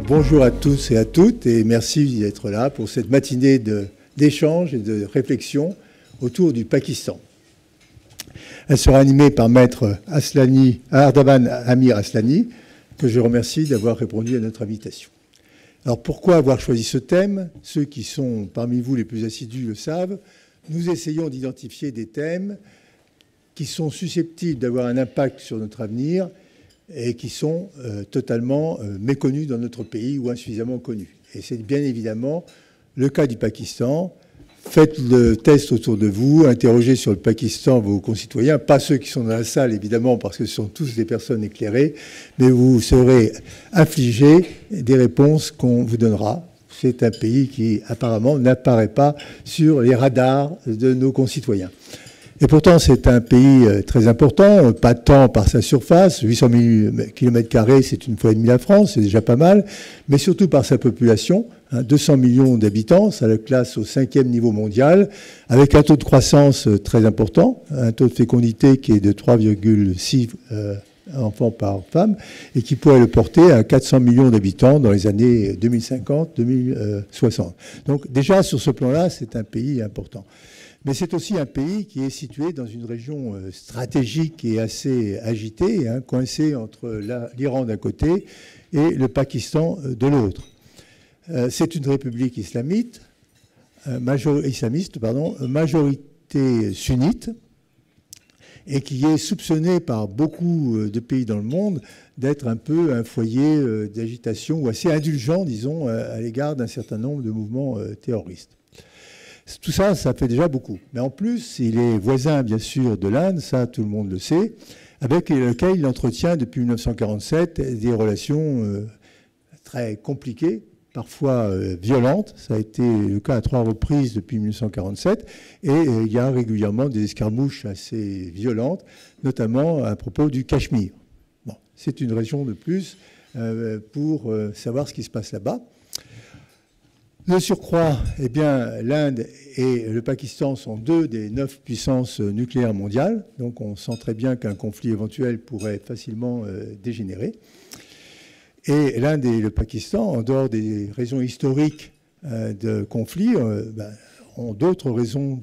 Bonjour à tous et à toutes et merci d'être là pour cette matinée d'échange et de réflexion autour du Pakistan. Elle sera animée par Maître Ardavan Amir Aslani, que je remercie d'avoir répondu à notre invitation. Alors pourquoi avoir choisi ce thème? Ceux qui sont parmi vous les plus assidus le savent. Nous essayons d'identifier des thèmes qui sont susceptibles d'avoir un impact sur notre avenir et qui sont totalement méconnus dans notre pays ou insuffisamment connus. Et c'est bien évidemment le cas du Pakistan. Faites le test autour de vous, interrogez sur le Pakistan vos concitoyens, pas ceux qui sont dans la salle évidemment parce que ce sont tous des personnes éclairées, mais vous serez affligés des réponses qu'on vous donnera. C'est un pays qui apparemment n'apparaît pas sur les radars de nos concitoyens. Et pourtant, c'est un pays très important, pas tant par sa surface, 800 000 km², c'est une fois et demie la France, c'est déjà pas mal, mais surtout par sa population, 200 millions d'habitants, ça le classe au 5e niveau mondial, avec un taux de croissance très important, un taux de fécondité qui est de 3,6 enfants par femme, et qui pourrait le porter à 400 millions d'habitants dans les années 2050-2060. Donc déjà, sur ce plan-là, c'est un pays important. Mais c'est aussi un pays qui est situé dans une région stratégique et assez agitée, coincée entre l'Iran d'un côté et le Pakistan de l'autre. C'est une république islamiste, majorité sunnite, et qui est soupçonnée par beaucoup de pays dans le monde d'être un peu un foyer d'agitation ou assez indulgent, disons, à l'égard d'un certain nombre de mouvements terroristes. Tout ça, ça fait déjà beaucoup. Mais en plus, il est voisin, bien sûr, de l'Inde, ça tout le monde le sait, avec lequel il entretient depuis 1947 des relations très compliquées, parfois violentes. Ça a été le cas à 3 reprises depuis 1947. Et il y a régulièrement des escarmouches assez violentes, notamment à propos du Cachemire. Bon, c'est une région de plus pour savoir ce qui se passe là-bas. De surcroît, eh bien, l'Inde et le Pakistan sont 2 des 9 puissances nucléaires mondiales, donc on sent très bien qu'un conflit éventuel pourrait facilement dégénérer. Et l'Inde et le Pakistan, en dehors des raisons historiques de conflit, ont d'autres raisons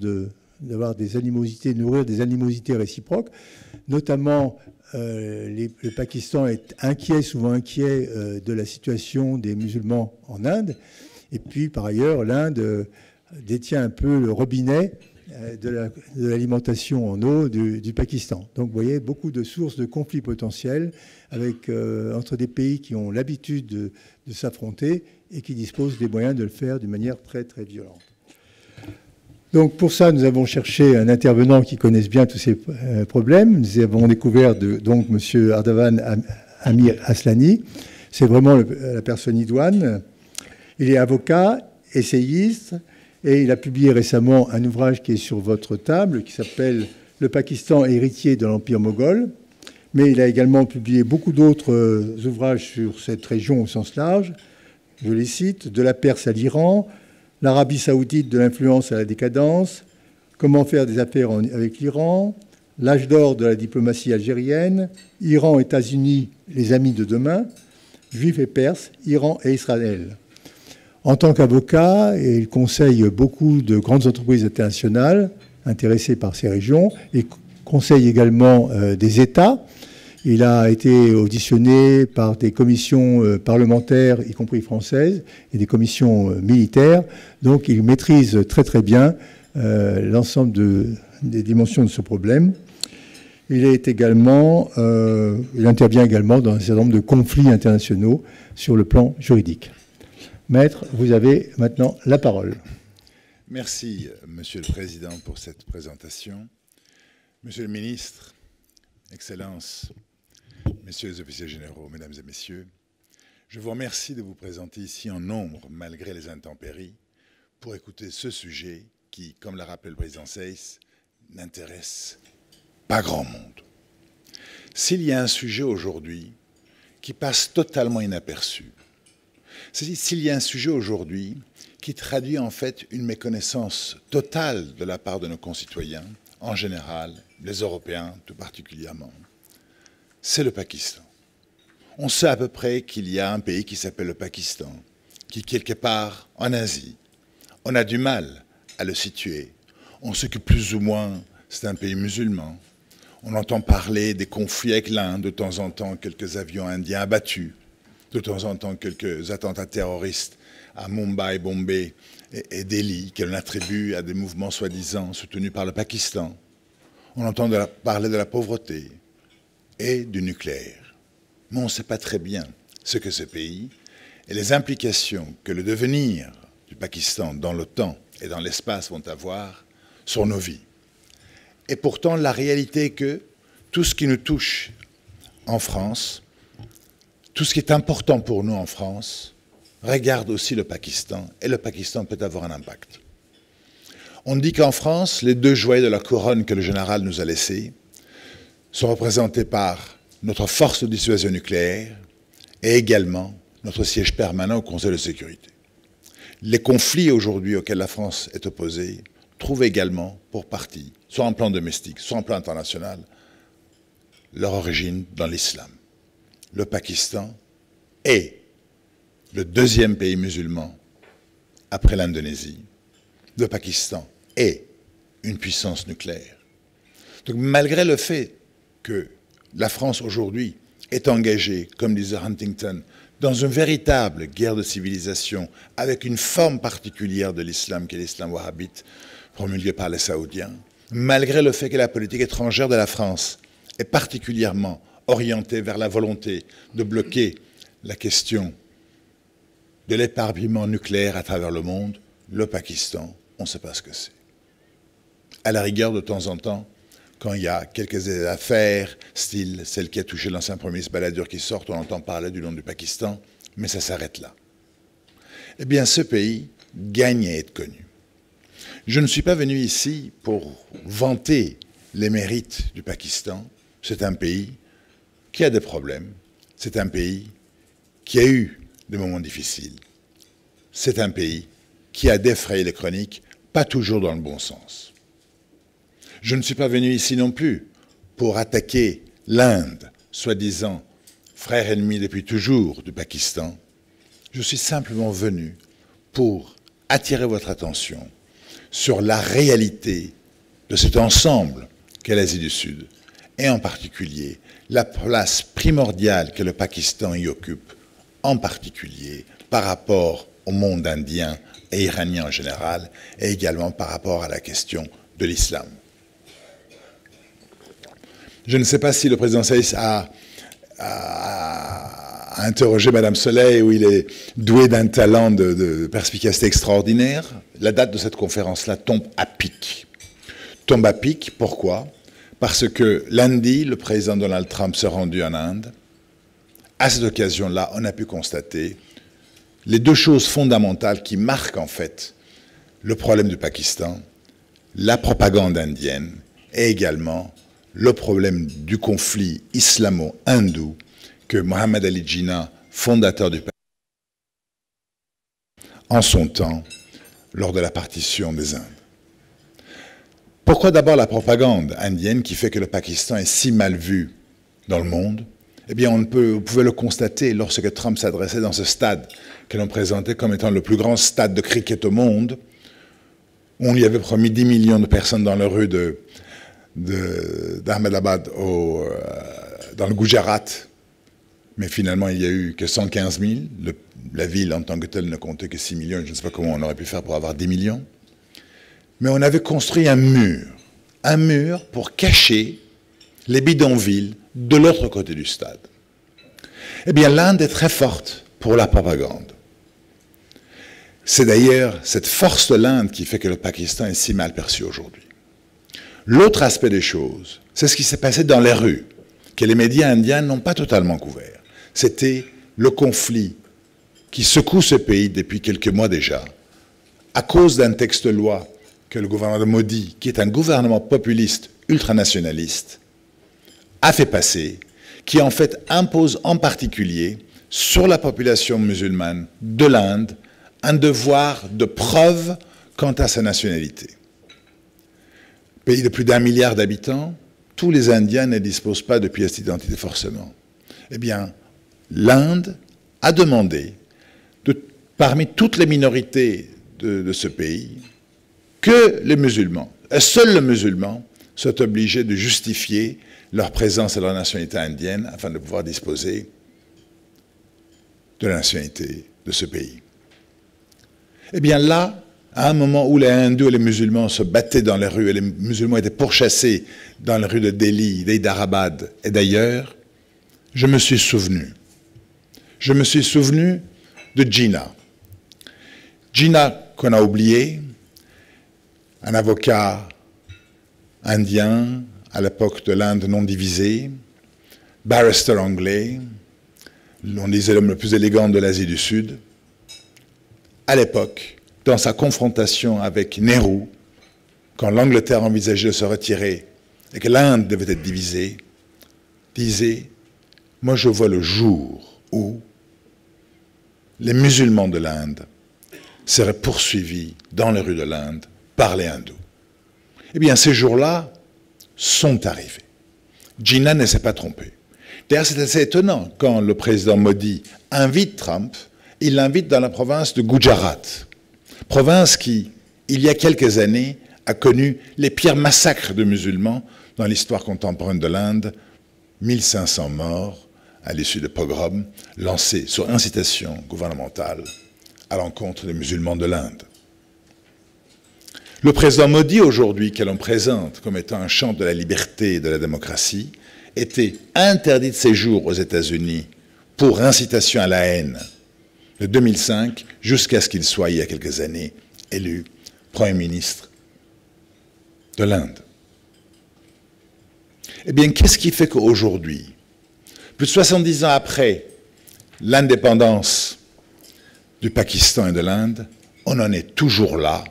d'avoir des animosités, de nourrir des animosités réciproques, notamment le Pakistan est souvent inquiet de la situation des musulmans en Inde. Et puis, par ailleurs, l'Inde détient un peu le robinet de l'alimentation en eau du Pakistan. Donc, vous voyez, beaucoup de sources de conflits potentiels entre des pays qui ont l'habitude de s'affronter et qui disposent des moyens de le faire d'une manière très, très violente. Donc, pour ça, nous avons cherché un intervenant qui connaisse bien tous ces problèmes. Nous avons découvert donc M. Ardavan Amir Aslani. C'est vraiment la personne idoine. Il est avocat, essayiste, et il a publié récemment un ouvrage qui est sur votre table, qui s'appelle « Le Pakistan héritier de l'Empire moghol ». Mais il a également publié beaucoup d'autres ouvrages sur cette région au sens large. Je les cite: « De la Perse à l'Iran »,« L'Arabie saoudite de l'influence à la décadence »,« Comment faire des affaires avec l'Iran »,« L'âge d'or de la diplomatie algérienne »,« Iran, États-Unis, les amis de demain »,« Juifs et Perses, Iran et Israël ». En tant qu'avocat, il conseille beaucoup de grandes entreprises internationales intéressées par ces régions et conseille également des États. Il a été auditionné par des commissions parlementaires, y compris françaises, et des commissions militaires. Donc il maîtrise très très bien l'ensemble des dimensions de ce problème. Il intervient également dans un certain nombre de conflits internationaux sur le plan juridique. Maître, vous avez maintenant la parole. Merci, Monsieur le Président, pour cette présentation. Monsieur le Ministre, Excellences, Messieurs les officiers généraux, Mesdames et Messieurs, je vous remercie de vous présenter ici en nombre, malgré les intempéries, pour écouter ce sujet qui, comme l'a rappelé le Président Seyss, n'intéresse pas grand monde. S'il y a un sujet aujourd'hui qui passe totalement inaperçu, s'il y a un sujet aujourd'hui qui traduit en fait une méconnaissance totale de la part de nos concitoyens, en général, les Européens tout particulièrement, c'est le Pakistan. On sait à peu près qu'il y a un pays qui s'appelle le Pakistan, qui est quelque part en Asie. On a du mal à le situer. On sait que plus ou moins c'est un pays musulman. On entend parler des conflits avec l'Inde, de temps en temps quelques avions indiens abattus, de temps en temps quelques attentats terroristes à Mumbai, Bombay et Delhi, que l'on attribue à des mouvements soi-disant soutenus par le Pakistan. On entend parler de la pauvreté et du nucléaire. Mais on ne sait pas très bien ce que ce pays et les implications que le devenir du Pakistan dans le temps et dans l'espace vont avoir sur nos vies. Et pourtant, la réalité est que tout ce qui nous touche en France, tout ce qui est important pour nous en France, regarde aussi le Pakistan, et le Pakistan peut avoir un impact. On dit qu'en France, les deux joyaux de la couronne que le général nous a laissés sont représentés par notre force de dissuasion nucléaire et également notre siège permanent au Conseil de sécurité. Les conflits aujourd'hui auxquels la France est opposée trouvent également, pour partie, soit en plan domestique, soit en plan international, leur origine dans l'islam. Le Pakistan est le deuxième pays musulman après l'Indonésie. Le Pakistan est une puissance nucléaire. Donc malgré le fait que la France aujourd'hui est engagée, comme disait Huntington, dans une véritable guerre de civilisation avec une forme particulière de l'islam qui est l'islam wahhabite promulgué par les Saoudiens, malgré le fait que la politique étrangère de la France est particulièrement orientée vers la volonté de bloquer la question de l'éparpillement nucléaire à travers le monde, le Pakistan, on ne sait pas ce que c'est. À la rigueur, de temps en temps, quand il y a quelques affaires, style celle qui a touché l'ancien Premier ministre Balladur qui sort, on entend parler du nom du Pakistan, mais ça s'arrête là. Eh bien, ce pays gagne à être connu. Je ne suis pas venu ici pour vanter les mérites du Pakistan. C'est un pays qui a des problèmes. C'est un pays qui a eu des moments difficiles. C'est un pays qui a défrayé les chroniques, pas toujours dans le bon sens. Je ne suis pas venu ici non plus pour attaquer l'Inde, soi-disant frère ennemi depuis toujours du Pakistan. Je suis simplement venu pour attirer votre attention sur la réalité de cet ensemble qu'est l'Asie du Sud, et en particulier la place primordiale que le Pakistan y occupe, en particulier par rapport au monde indien et iranien en général, et également par rapport à la question de l'islam. Je ne sais pas si le président Saïs a interrogé Mme Soleil, où il est doué d'un talent de perspicacité extraordinaire. La date de cette conférence-là tombe à pic. Tombe à pic, pourquoi? Parce que lundi, le président Donald Trump s'est rendu en Inde. À cette occasion-là, on a pu constater les deux choses fondamentales qui marquent en fait le problème du Pakistan, la propagande indienne et également le problème du conflit islamo-hindou que Mohammed Ali Jinnah, fondateur du Pakistan, en son temps, lors de la partition des Indes. Pourquoi d'abord la propagande indienne qui fait que le Pakistan est si mal vu dans le monde? Eh bien, vous pouvez le constater lorsque Trump s'adressait dans ce stade que l'on présentait comme étant le plus grand stade de cricket au monde, où on lui avait promis 10 millions de personnes dans les rues d'Ahmedabad dans le Gujarat, mais finalement il n'y a eu que 115 000. La ville en tant que telle ne comptait que 6 millions, je ne sais pas comment on aurait pu faire pour avoir 10 millions. Mais on avait construit un mur pour cacher les bidonvilles de l'autre côté du stade. Eh bien, l'Inde est très forte pour la propagande. C'est d'ailleurs cette force de l'Inde qui fait que le Pakistan est si mal perçu aujourd'hui. L'autre aspect des choses, c'est ce qui s'est passé dans les rues, que les médias indiens n'ont pas totalement couvert. C'était le conflit qui secoue ce pays depuis quelques mois déjà, à cause d'un texte de loi que le gouvernement de Modi, qui est un gouvernement populiste ultranationaliste, a fait passer, qui en fait impose en particulier sur la population musulmane de l'Inde un devoir de preuve quant à sa nationalité. Pays de plus d'1 milliard d'habitants, tous les Indiens ne disposent pas de pièce d'identité forcément. Eh bien, l'Inde a demandé, parmi toutes les minorités de ce pays, que les musulmans, et seuls les musulmans, soient obligés de justifier leur présence et leur nationalité indienne afin de pouvoir disposer de la nationalité de ce pays. Eh bien là, à un moment où les hindous et les musulmans se battaient dans les rues et les musulmans étaient pourchassés dans les rues de Delhi, d'Hyderabad et d'ailleurs, je me suis souvenu de Jinnah. Jinnah qu'on a oublié, un avocat indien à l'époque de l'Inde non divisée, barrister anglais, on disait l'homme le plus élégant de l'Asie du Sud. À l'époque, dans sa confrontation avec Nehru, quand l'Angleterre envisageait de se retirer et que l'Inde devait être divisée, disait « Moi je vois le jour où les musulmans de l'Inde seraient poursuivis dans les rues de l'Inde par les hindous. » Eh bien, ces jours-là sont arrivés. Jinnah ne s'est pas trompé. D'ailleurs, c'est assez étonnant. Quand le président Modi invite Trump, il l'invite dans la province de Gujarat, province qui, il y a quelques années, a connu les pires massacres de musulmans dans l'histoire contemporaine de l'Inde, 1500 morts à l'issue de pogroms lancés sur incitation gouvernementale à l'encontre des musulmans de l'Inde. Le président Modi, aujourd'hui, que l'on présente comme étant un champ de la liberté et de la démocratie, était interdit de séjour aux États-Unis pour incitation à la haine de 2005 jusqu'à ce qu'il soit, il y a quelques années, élu Premier ministre de l'Inde. Eh bien, qu'est-ce qui fait qu'aujourd'hui, plus de 70 ans après l'indépendance du Pakistan et de l'Inde, on en est toujours là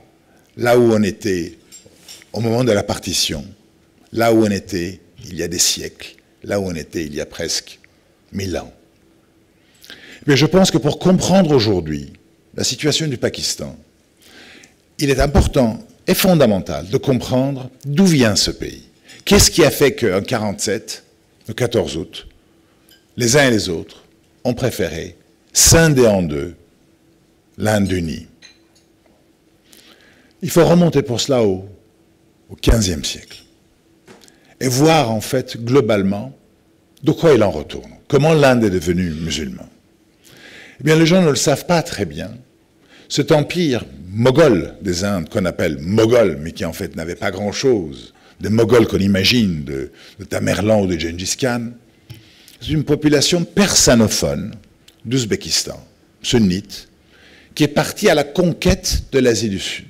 où on était au moment de la partition, là où on était il y a des siècles, là où on était il y a presque 1000 ans. Mais je pense que pour comprendre aujourd'hui la situation du Pakistan, il est important et fondamental de comprendre d'où vient ce pays. Qu'est-ce qui a fait qu'en 1947, le 14 août, les uns et les autres ont préféré scinder en deux l'Inde unie. Il faut remonter pour cela au XVe siècle et voir en fait globalement de quoi il en retourne, comment l'Inde est devenue musulmane. Eh bien, les gens ne le savent pas très bien. Cet empire moghol des Indes, qu'on appelle moghol, mais qui en fait n'avait pas grand-chose, des Moghols qu'on imagine, de Tamerlan ou de Gengis Khan, c'est une population persanophone d'Ouzbékistan, sunnite, qui est partie à la conquête de l'Asie du Sud.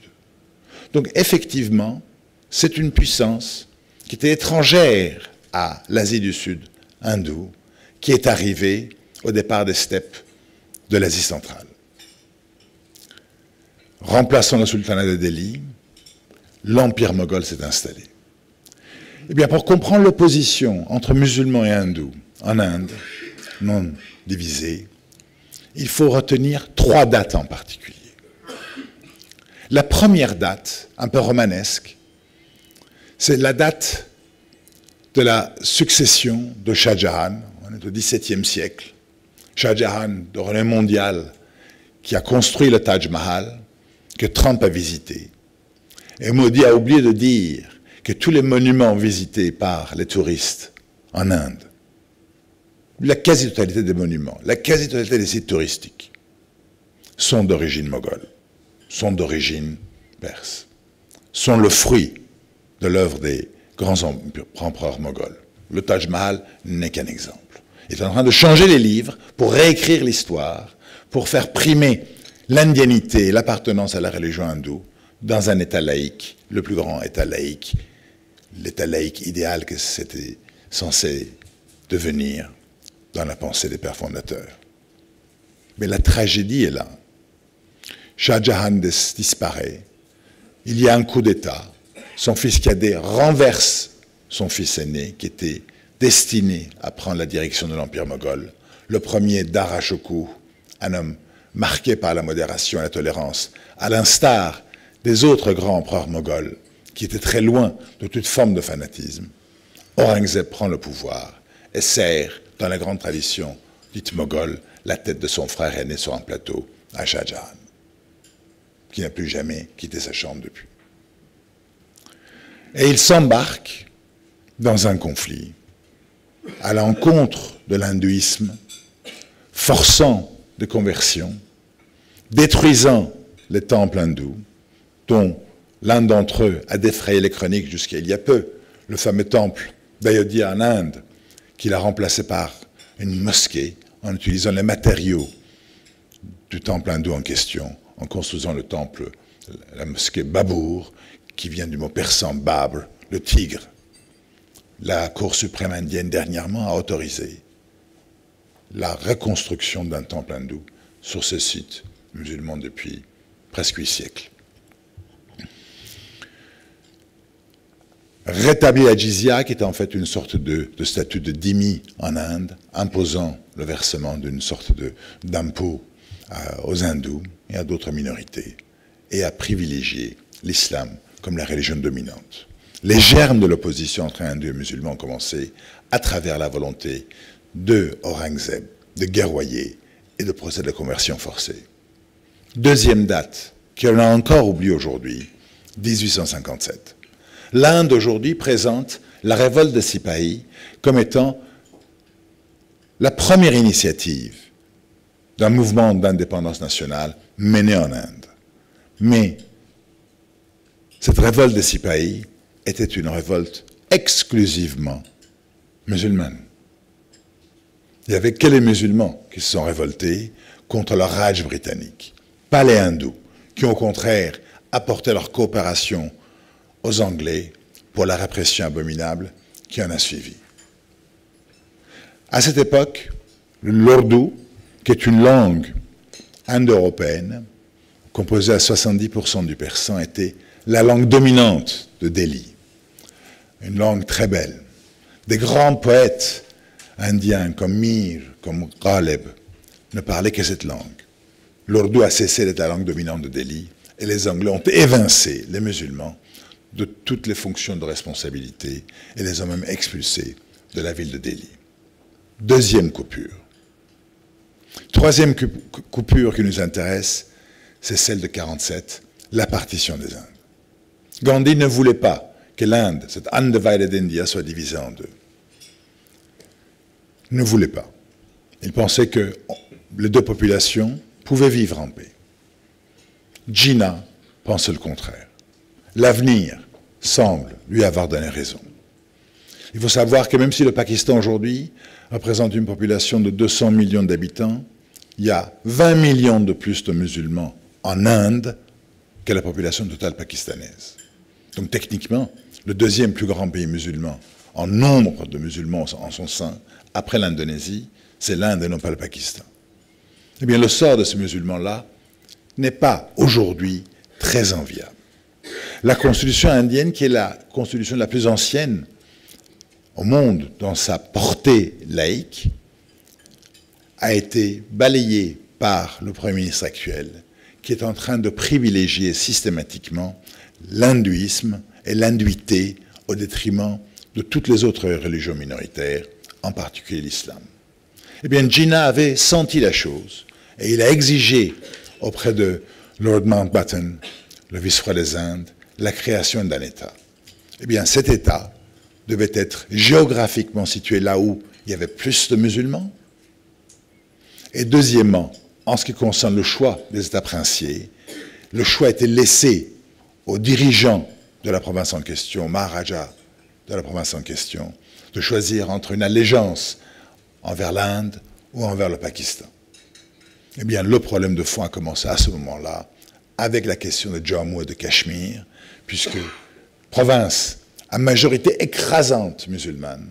Donc effectivement, c'est une puissance qui était étrangère à l'Asie du Sud, hindoue, qui est arrivée au départ des steppes de l'Asie centrale. Remplaçant le sultanat de Delhi, l'empire moghol s'est installé. Eh bien, pour comprendre l'opposition entre musulmans et hindous en Inde, non divisée, il faut retenir 3 dates en particulier. La première date, un peu romanesque, c'est la date de la succession de Shah Jahan, on est au XVIIe siècle. Shah Jahan, de renommée mondiale, qui a construit le Taj Mahal, que Trump a visité. Et Modi a oublié de dire que tous les monuments visités par les touristes en Inde, la quasi-totalité des monuments, la quasi-totalité des sites touristiques, sont d'origine moghole, sont d'origine perse, sont le fruit de l'œuvre des grands empereurs moghols. Le Taj Mahal n'est qu'un exemple. Il est en train de changer les livres pour réécrire l'histoire, pour faire primer l'indianité et l'appartenance à la religion hindoue dans un État laïque, le plus grand État laïque, l'État laïque idéal que c'était censé devenir dans la pensée des pères fondateurs. Mais la tragédie est là. Shah Jahan disparaît. Il y a un coup d'État. Son fils cadet renverse son fils aîné, qui était destiné à prendre la direction de l'Empire moghol. Le premier, Dara Shikoh, un homme marqué par la modération et la tolérance, à l'instar des autres grands empereurs moghols, qui étaient très loin de toute forme de fanatisme. Aurangzeb prend le pouvoir et sert, dans la grande tradition dite moghole, la tête de son frère aîné sur un plateau à Shah Jahan, qui n'a plus jamais quitté sa chambre depuis. Et il s'embarque dans un conflit à l'encontre de l'hindouisme, forçant des conversions, détruisant les temples hindous, dont l'un d'entre eux a défrayé les chroniques jusqu'à il y a peu, le fameux temple d'Ayodhya en Inde, qu'il a remplacé par une mosquée en utilisant les matériaux du temple hindou en question, en construisant le temple, la mosquée Babur, qui vient du mot persan Babr, le tigre. La Cour suprême indienne dernièrement a autorisé la reconstruction d'un temple hindou sur ce site musulman depuis presque 8 siècles. Rétablir la jizya, qui est en fait une sorte de statut de dhimmi en Inde, imposant le versement d'une sorte d'impôt aux hindous et à d'autres minorités, et à privilégier l'islam comme la religion dominante. Les germes de l'opposition entre hindous et musulmans ont commencé à travers la volonté de Aurangzeb de guerroyer et de procéder à la conversion forcée. Deuxième date, qu'on a encore oubliée aujourd'hui, 1857. L'Inde aujourd'hui présente la révolte des Sipahis comme étant la première initiative d'un mouvement d'indépendance nationale mené en Inde. Mais cette révolte des Sipahis était une révolte exclusivement musulmane. Il n'y avait que les musulmans qui se sont révoltés contre le Raj britannique, pas les hindous, qui au contraire apportaient leur coopération aux Anglais pour la répression abominable qui en a suivi. À cette époque, l'ourdou, qui est une langue indo-européenne, composée à 70% du persan, était la langue dominante de Delhi. Une langue très belle. Des grands poètes indiens comme Mir, comme Ghalib, ne parlaient que cette langue. L'ourdou a cessé d'être la langue dominante de Delhi et les Anglais ont évincé les musulmans de toutes les fonctions de responsabilité et les ont même expulsés de la ville de Delhi. Deuxième coupure. Troisième coupure qui nous intéresse, c'est celle de 1947, la partition des Indes. Gandhi ne voulait pas que l'Inde, cette undivided India, soit divisée en deux. Il ne voulait pas. Il pensait que les deux populations pouvaient vivre en paix. Jinnah pense le contraire. L'avenir semble lui avoir donné raison. Il faut savoir que même si le Pakistan aujourd'hui représente une population de 200 millions d'habitants, il y a 20 millions de plus de musulmans en Inde que la population totale pakistanaise. Donc techniquement, le deuxième plus grand pays musulman en nombre de musulmans en son sein, après l'Indonésie, c'est l'Inde et non pas le Pakistan. Eh bien, le sort de ces musulmans-là n'est pas aujourd'hui très enviable. La constitution indienne, qui est la constitution la plus ancienne au monde dans sa portée laïque, a été balayée par le Premier ministre actuel, qui est en train de privilégier systématiquement l'hindouisme et l'hindouité au détriment de toutes les autres religions minoritaires, en particulier l'islam. Eh bien, Jinnah avait senti la chose et il a exigé auprès de Lord Mountbatten, le vice-roi des Indes, la création d'un État. Eh bien, cet État devait être géographiquement situé là où il y avait plus de musulmans. Et deuxièmement, en ce qui concerne le choix des États princiers, le choix était laissé aux dirigeants de la province en question, Maharaja de la province en question, de choisir entre une allégeance envers l'Inde ou envers le Pakistan. Eh bien, le problème de fond a commencé à ce moment-là avec la question de Jammu et de Cachemire, puisque province à majorité écrasante musulmane,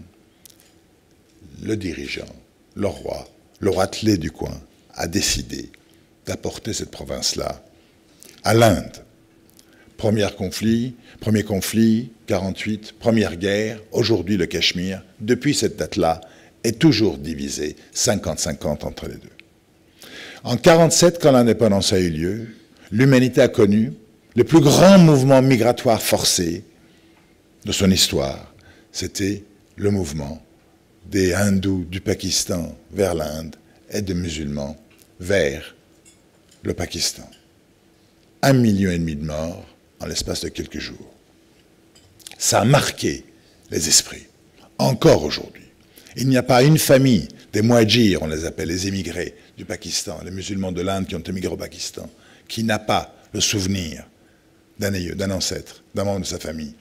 le dirigeant, le roi clé du coin, a décidé d'apporter cette province-là à l'Inde. Premier conflit, 48, première guerre, aujourd'hui le Cachemire, depuis cette date-là, est toujours divisé 50-50 entre les deux. En 1947, quand l'indépendance a eu lieu, l'humanité a connu le plus grand mouvement migratoire forcé de son histoire. C'était le mouvement des hindous du Pakistan vers l'Inde et de musulmans vers le Pakistan. 1,5 million de morts en l'espace de quelques jours. Ça a marqué les esprits, encore aujourd'hui. Il n'y a pas une famille des Mouadjirs, on les appelle les émigrés du Pakistan, les musulmans de l'Inde qui ont émigré au Pakistan, qui n'a pas le souvenir d'un aïeux, d'un ancêtre, d'un membre de sa famille,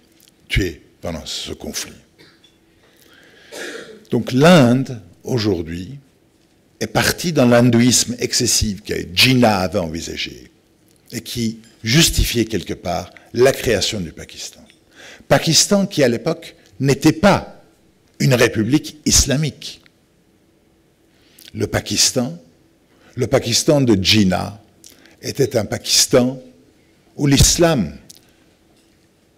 tué pendant ce conflit. Donc l'Inde, aujourd'hui, est partie dans l'hindouisme excessif que Jinnah avait envisagé et qui justifiait quelque part la création du Pakistan. Pakistan qui, à l'époque, n'était pas une république islamique. Le Pakistan de Jinnah était un Pakistan où l'islam,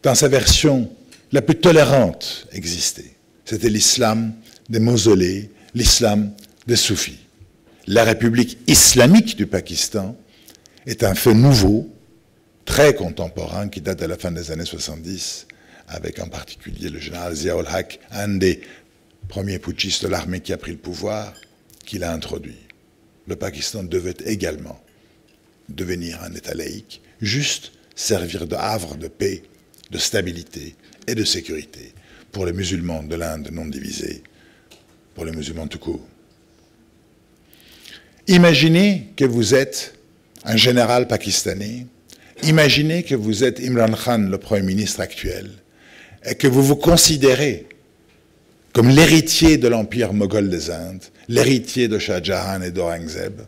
dans sa version la plus tolérante, existait. C'était l'islam des mausolées, l'islam des soufis. La République islamique du Pakistan est un fait nouveau, très contemporain, qui date de la fin des années 70, avec en particulier le général Zia-ul-Haq, un des premiers putschistes de l'armée qui a pris le pouvoir, qui l'a introduit. Le Pakistan devait également devenir un État laïque, juste servir de havre de paix, de stabilité et de sécurité pour les musulmans de l'Inde non divisée, pour les musulmans tout court. Imaginez que vous êtes un général pakistanais, imaginez que vous êtes Imran Khan, le Premier ministre actuel, et que vous vous considérez comme l'héritier de l'empire moghol des Indes, l'héritier de Shah Jahan et d'Aurangzeb,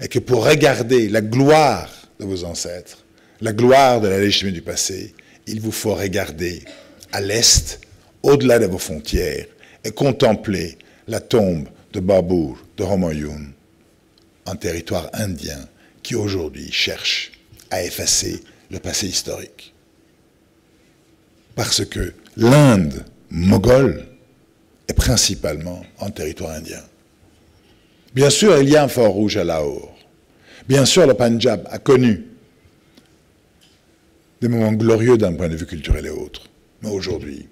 et que pour regarder la gloire de vos ancêtres, la gloire de la légitimité du passé, il vous faut regarder à l'est, au-delà de vos frontières, et contempler la tombe de Babur, de Humayun, en territoire indien, qui aujourd'hui cherche à effacer le passé historique. Parce que l'Inde moghole est principalement en territoire indien. Bien sûr, il y a un fort rouge à Lahore. Bien sûr, le Pendjab a connu des moments glorieux d'un point de vue culturel et autres. Mais aujourd'hui,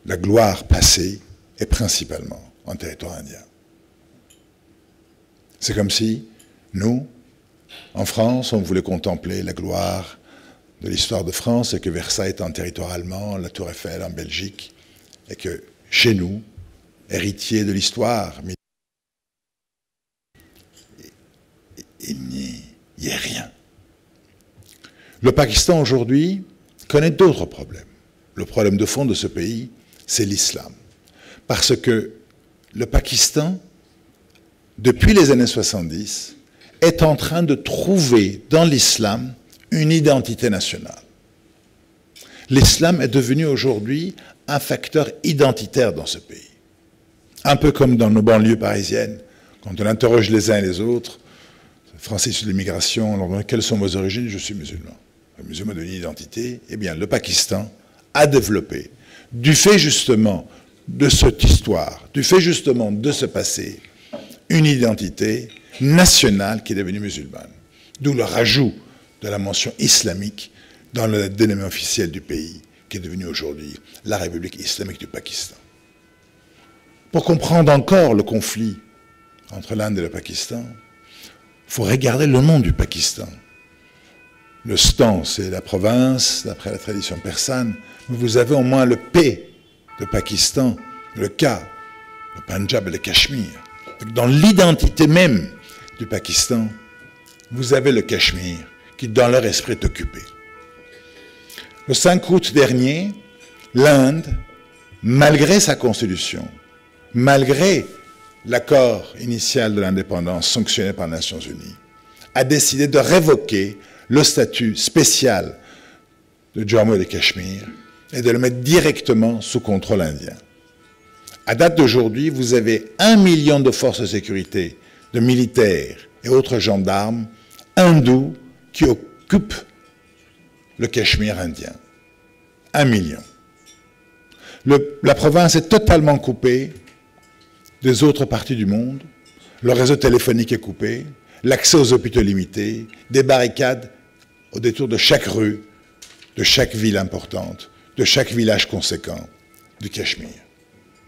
la gloire passée est principalement en territoire indien. C'est comme si, nous, en France, on voulait contempler la gloire de l'histoire de France et que Versailles est en territoire allemand, la Tour Eiffel en Belgique, et que chez nous, héritier de l'histoire, il n'y a rien. Le Pakistan aujourd'hui connaît d'autres problèmes. Le problème de fond de ce pays, c'est l'islam. Parce que le Pakistan, depuis les années 70, est en train de trouver dans l'islam une identité nationale. L'islam est devenu aujourd'hui un facteur identitaire dans ce pays. Un peu comme dans nos banlieues parisiennes, quand on interroge les uns et les autres, Français issus de l'immigration, on leur demande quelles sont vos origines, je suis musulman. Le musulman de l'identité, eh bien le Pakistan a développé, du fait justement de cette histoire, du fait justement de ce passé, une identité nationale qui est devenue musulmane. D'où le rajout de la mention islamique dans le dénommé officiel du pays, qui est devenu aujourd'hui la République islamique du Pakistan. Pour comprendre encore le conflit entre l'Inde et le Pakistan, il faut regarder le nom du Pakistan. Le Stan, c'est la province, d'après la tradition persane, mais vous avez au moins le P de Pakistan, le K, le Pendjab et le Cachemire. Dans l'identité même du Pakistan, vous avez le Cachemire qui, dans leur esprit, est occupé. Le 5 août dernier, l'Inde, malgré sa constitution, malgré l'accord initial de l'indépendance sanctionné par les Nations Unies, a décidé de révoquer le statut spécial de Jammu et de Cachemire et de le mettre directement sous contrôle indien. À date d'aujourd'hui, vous avez 1 million de forces de sécurité, de militaires et autres gendarmes hindous qui occupent le Cachemire indien. 1 million. La province est totalement coupée des autres parties du monde. Le réseau téléphonique est coupé, l'accès aux hôpitaux limité, des barricades au détour de chaque rue, de chaque ville importante, de chaque village conséquent du Cachemire.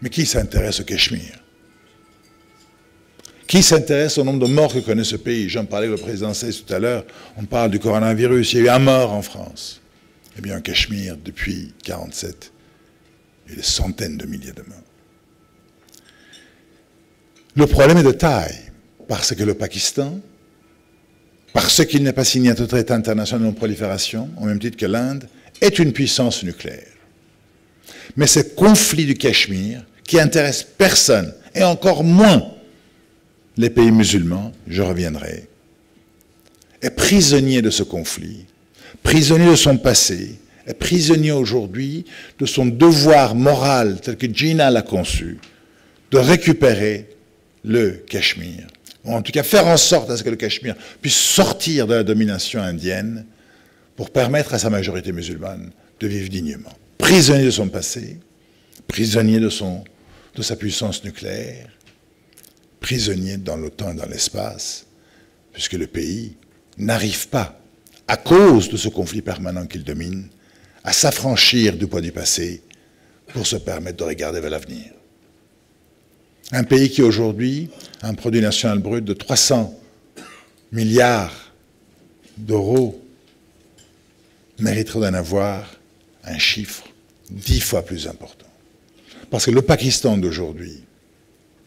Mais qui s'intéresse au Cachemire? Qui s'intéresse au nombre de morts que connaît ce pays? J'en parlais avec le président Seyss tout à l'heure, on parle du coronavirus, il y a eu un mort en France. Eh bien, au Cachemire, depuis 1947, il y a des centaines de milliers de morts. Le problème est de taille, parce que le Pakistan, parce qu'il n'est pas signé à un traité international de non-prolifération, au même titre que l'Inde, est une puissance nucléaire. Mais ce conflit du Cachemire, qui intéresse personne, et encore moins les pays musulmans, je reviendrai, est prisonnier de ce conflit, prisonnier de son passé, est prisonnier aujourd'hui de son devoir moral, tel que Jinnah l'a conçu, de récupérer le Cachemire, ou en tout cas faire en sorte à ce que le Cachemire puisse sortir de la domination indienne pour permettre à sa majorité musulmane de vivre dignement. Prisonnier de son passé, prisonnier de sa puissance nucléaire, prisonnier dans le temps et dans l'espace, puisque le pays n'arrive pas, à cause de ce conflit permanent qu'il domine, à s'affranchir du poids du passé pour se permettre de regarder vers l'avenir. Un pays qui aujourd'hui a un produit national brut de 300 milliards d'euros mériterait d'en avoir un chiffre 10 fois plus important. Parce que le Pakistan d'aujourd'hui,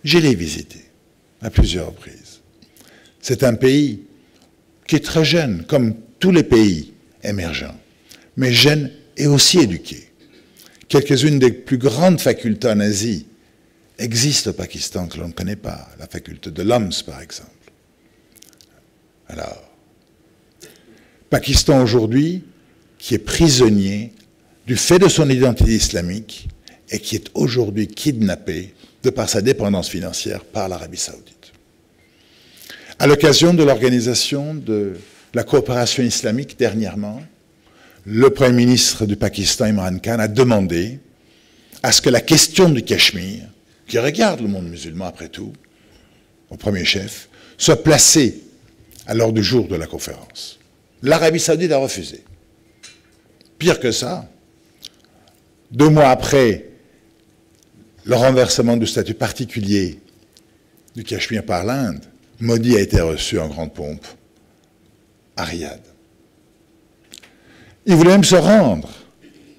je l'ai visité à plusieurs reprises. C'est un pays qui est très jeune, comme tous les pays émergents, mais jeune et aussi éduqué. Quelques-unes des plus grandes facultés en Asie existent au Pakistan que l'on ne connaît pas, la faculté de l'OMS par exemple. Alors, Pakistan aujourd'hui, qui est prisonnier du fait de son identité islamique et qui est aujourd'hui kidnappé de par sa dépendance financière par l'Arabie saoudite. À l'occasion de l'organisation de la coopération islamique dernièrement, le Premier ministre du Pakistan, Imran Khan, a demandé à ce que la question du Cachemire, qui regarde le monde musulman après tout, au premier chef, soit placée à l'ordre du jour de la conférence. L'Arabie saoudite a refusé. Pire que ça, 2 mois après le renversement du statut particulier du Cachemire par l'Inde, Modi a été reçu en grande pompe à Riyad. Il voulait même se rendre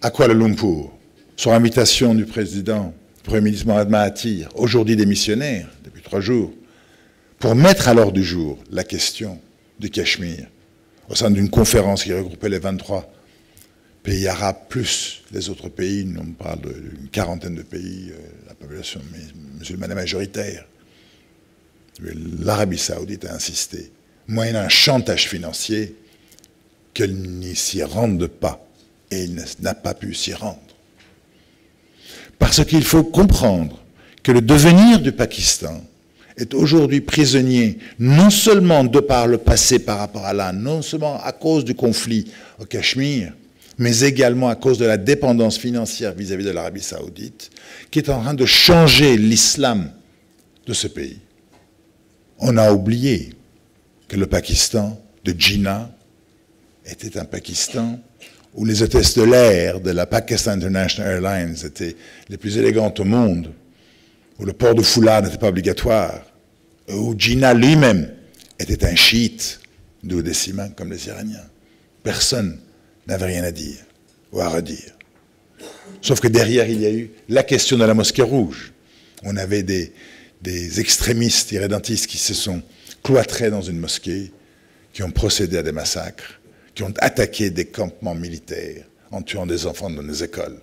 à Kuala Lumpur, sur invitation du président, du Premier ministre Mohamed Mahathir, aujourd'hui démissionnaire depuis 3 jours, pour mettre à l'ordre du jour la question du Cachemire, au sein d'une conférence qui regroupait les 23 pays arabes, plus les autres pays, on parle d'une 40aine de pays, la population musulmane est majoritaire. L'Arabie saoudite a insisté, moyennant un chantage financier, qu'elle n'y s'y rende pas, et il n'a pas pu s'y rendre. Parce qu'il faut comprendre que le devenir du Pakistan est aujourd'hui prisonnier, non seulement de par le passé par rapport à l'Inde, non seulement à cause du conflit au Cachemire, mais également à cause de la dépendance financière vis-à-vis de l'Arabie saoudite, qui est en train de changer l'islam de ce pays. On a oublié que le Pakistan de Jinnah était un Pakistan où les hôtesses de l'air de la Pakistan International Airlines étaient les plus élégantes au monde, où le port de foulard n'était pas obligatoire, où Jinnah lui-même était un chiite duodécimain comme les Iraniens. Personne n'avait rien à dire ou à redire. Sauf que derrière, il y a eu la question de la mosquée rouge. On avait des extrémistes irrédentistes qui se sont cloîtrés dans une mosquée, qui ont procédé à des massacres, qui ont attaqué des campements militaires en tuant des enfants dans les écoles.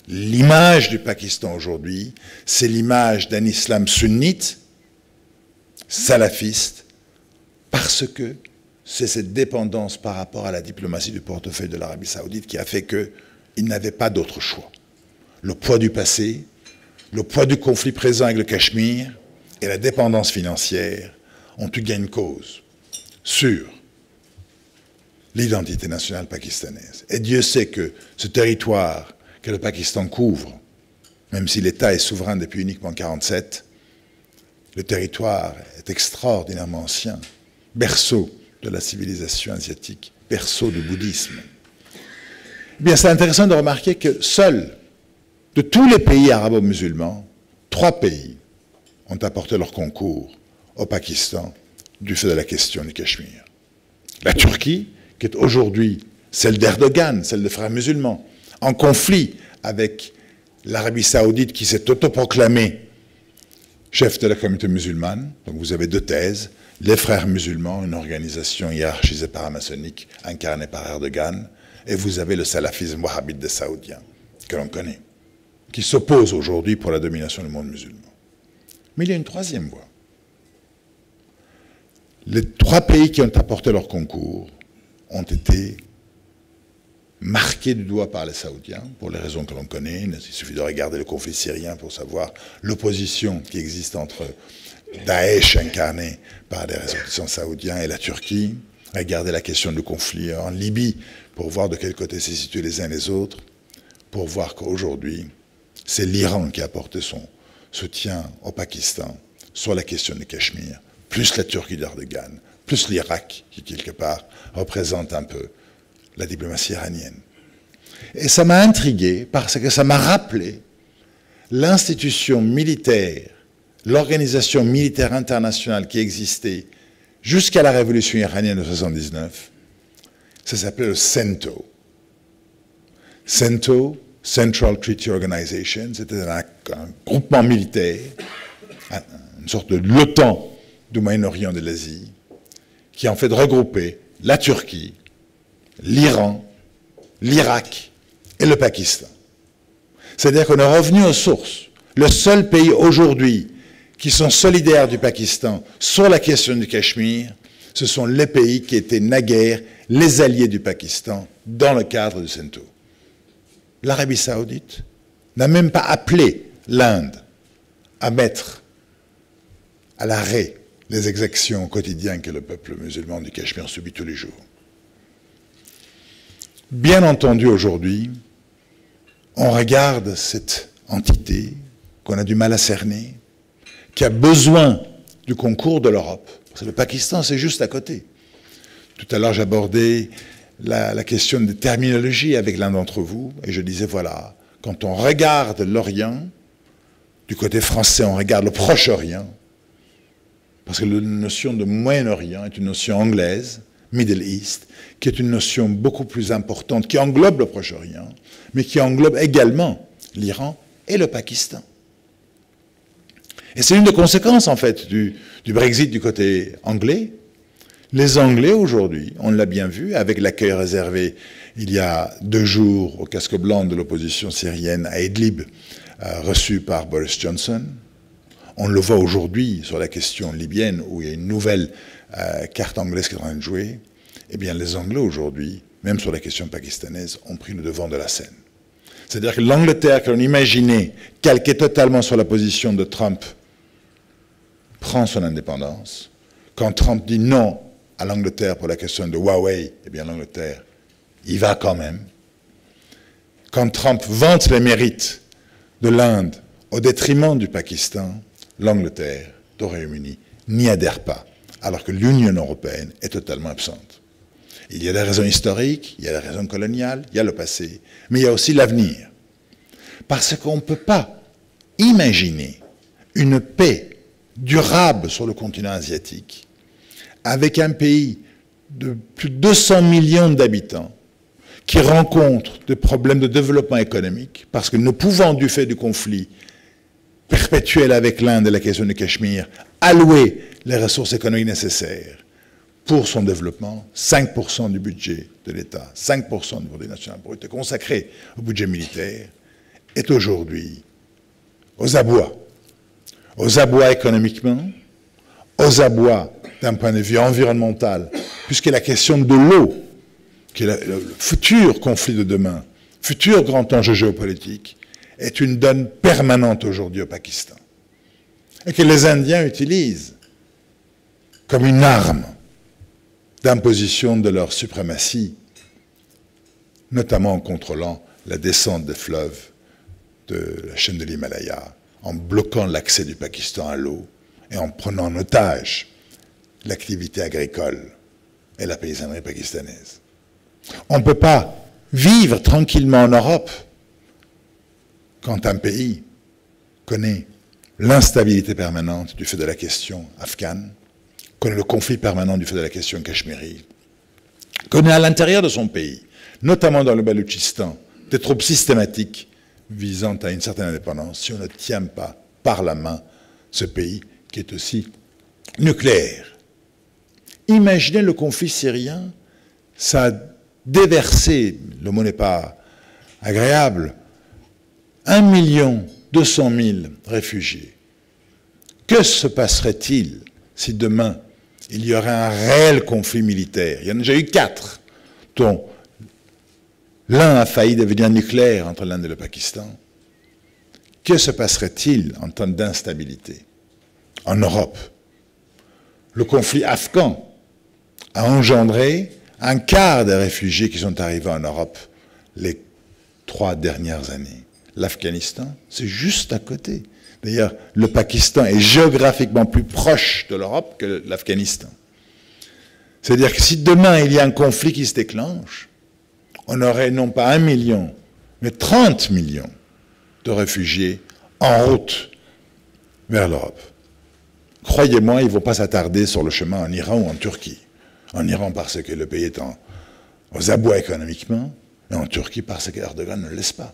L'image du Pakistan aujourd'hui, c'est l'image d'un islam sunnite, salafiste, parce que c'est cette dépendance par rapport à la diplomatie du portefeuille de l'Arabie saoudite qui a fait qu'ils n'avaient pas d'autre choix. Le poids du passé, le poids du conflit présent avec le Cachemire et la dépendance financière ont eu gain de cause sur l'identité nationale pakistanaise. Et Dieu sait que ce territoire que le Pakistan couvre, même si l'État est souverain depuis uniquement 1947, le territoire est extraordinairement ancien, berceau de la civilisation asiatique, berceau du bouddhisme. Eh bien, c'est intéressant de remarquer que seuls, de tous les pays arabo-musulmans, 3 pays ont apporté leur concours au Pakistan du fait de la question du Cachemire. La Turquie, qui est aujourd'hui celle d'Erdogan, celle des frères musulmans, en conflit avec l'Arabie saoudite qui s'est autoproclamée chef de la communauté musulmane. Donc vous avez deux thèses, les frères musulmans, une organisation hiérarchisée paramaçonnique incarnée par Erdogan, et vous avez le salafisme wahhabite des Saoudiens, que l'on connaît, qui s'oppose aujourd'hui pour la domination du monde musulman. Mais il y a une troisième voie. Les trois pays qui ont apporté leur concours ont été marqués du doigt par les Saoudiens, pour les raisons que l'on connaît. Il suffit de regarder le conflit syrien pour savoir l'opposition qui existe entre Daesh, incarné par des ressortissants saoudiens, et la Turquie. Regardez la question du conflit en Libye, pour voir de quel côté se situent les uns les autres, pour voir qu'aujourd'hui, c'est l'Iran qui a apporté son soutien au Pakistan sur la question du Cachemire, plus la Turquie d'Erdogan, plus l'Irak, qui quelque part représente un peu la diplomatie iranienne. Et ça m'a intrigué parce que ça m'a rappelé l'institution militaire, l'organisation militaire internationale qui existait jusqu'à la révolution iranienne de 1979. Ça s'appelait le CENTO. CENTO, Central Treaty Organization, c'était un groupement militaire, une sorte de l'OTAN du Moyen-Orient de l'Asie, qui en fait regroupait la Turquie, l'Iran, l'Irak et le Pakistan. C'est-à-dire qu'on est revenu aux sources. Le seul pays aujourd'hui qui sont solidaires du Pakistan sur la question du Cachemire, ce sont les pays qui étaient naguère les alliés du Pakistan dans le cadre du CENTO. L'Arabie saoudite n'a même pas appelé l'Inde à mettre à l'arrêt les exactions quotidiennes que le peuple musulman du Cachemire subit tous les jours. Bien entendu, aujourd'hui, on regarde cette entité qu'on a du mal à cerner, qui a besoin du concours de l'Europe. Parce que le Pakistan, c'est juste à côté. Tout à l'heure, j'abordais la question des terminologies avec l'un d'entre vous, et je disais, voilà, quand on regarde l'Orient, du côté français, on regarde le Proche-Orient, parce que la notion de Moyen-Orient est une notion anglaise, Middle East, qui est une notion beaucoup plus importante, qui englobe le Proche-Orient, mais qui englobe également l'Iran et le Pakistan. Et c'est une des conséquences, en fait, du Brexit du côté anglais. Les Anglais, aujourd'hui, on l'a bien vu, avec l'accueil réservé il y a 2 jours au casque blanc de l'opposition syrienne à Idlib, reçu par Boris Johnson. On le voit aujourd'hui sur la question libyenne, où il y a une nouvelle carte anglaise qui est en train de jouer. Eh bien, les Anglais, aujourd'hui, même sur la question pakistanaise, ont pris le devant de la scène. C'est-à-dire que l'Angleterre, que l'on imaginait calquée totalement sur la position de Trump, prend son indépendance. Quand Trump dit non à l'Angleterre pour la question de Huawei, eh bien l'Angleterre y va quand même. Quand Trump vante les mérites de l'Inde au détriment du Pakistan, l'Angleterre, le Royaume-Uni, n'y adhère pas, alors que l'Union européenne est totalement absente. Il y a des raisons historiques, il y a des raisons coloniales, il y a le passé, mais il y a aussi l'avenir. Parce qu'on ne peut pas imaginer une paix durable sur le continent asiatique avec un pays de plus de 200 millions d'habitants qui rencontre des problèmes de développement économique parce que ne pouvant, du fait du conflit perpétuel avec l'Inde et la question du Cachemire, allouer les ressources économiques nécessaires pour son développement, 5% du budget de l'État, 5% du produit national brut consacré au budget militaire, est aujourd'hui aux abois. Aux abois économiquement, aux abois d'un point de vue environnemental, puisque la question de l'eau, qui est le futur conflit de demain, futur grand enjeu géopolitique, est une donne permanente aujourd'hui au Pakistan. Et que les Indiens utilisent comme une arme d'imposition de leur suprématie, notamment en contrôlant la descente des fleuves de la chaîne de l'Himalaya, en bloquant l'accès du Pakistan à l'eau et en prenant en otage l'activité agricole et la paysannerie pakistanaise. On ne peut pas vivre tranquillement en Europe quand un pays connaît l'instabilité permanente du fait de la question afghane, connaît le conflit permanent du fait de la question cachemiri, connaît à l'intérieur de son pays, notamment dans le Baloutchistan, des troupes systématiques visant à une certaine indépendance, si on ne tient pas par la main ce pays qui est aussi nucléaire. Imaginez le conflit syrien, ça a déversé, le mot n'est pas agréable, 1 200 000 réfugiés. Que se passerait-il si demain il y aurait un réel conflit militaire? Il y en a déjà eu 4, dont l'un a failli devenir nucléaire entre l'Inde et le Pakistan. Que se passerait-il en termes d'instabilité en Europe? Le conflit afghan a engendré un quart des réfugiés qui sont arrivés en Europe les 3 dernières années. L'Afghanistan, c'est juste à côté. D'ailleurs, le Pakistan est géographiquement plus proche de l'Europe que l'Afghanistan. C'est-à-dire que si demain il y a un conflit qui se déclenche, on aurait non pas 1 million, mais 30 millions de réfugiés en route vers l'Europe. Croyez-moi, ils ne vont pas s'attarder sur le chemin en Iran ou en Turquie. En Iran parce que le pays est aux abois économiquement, et en Turquie parce que Erdogan ne le laisse pas.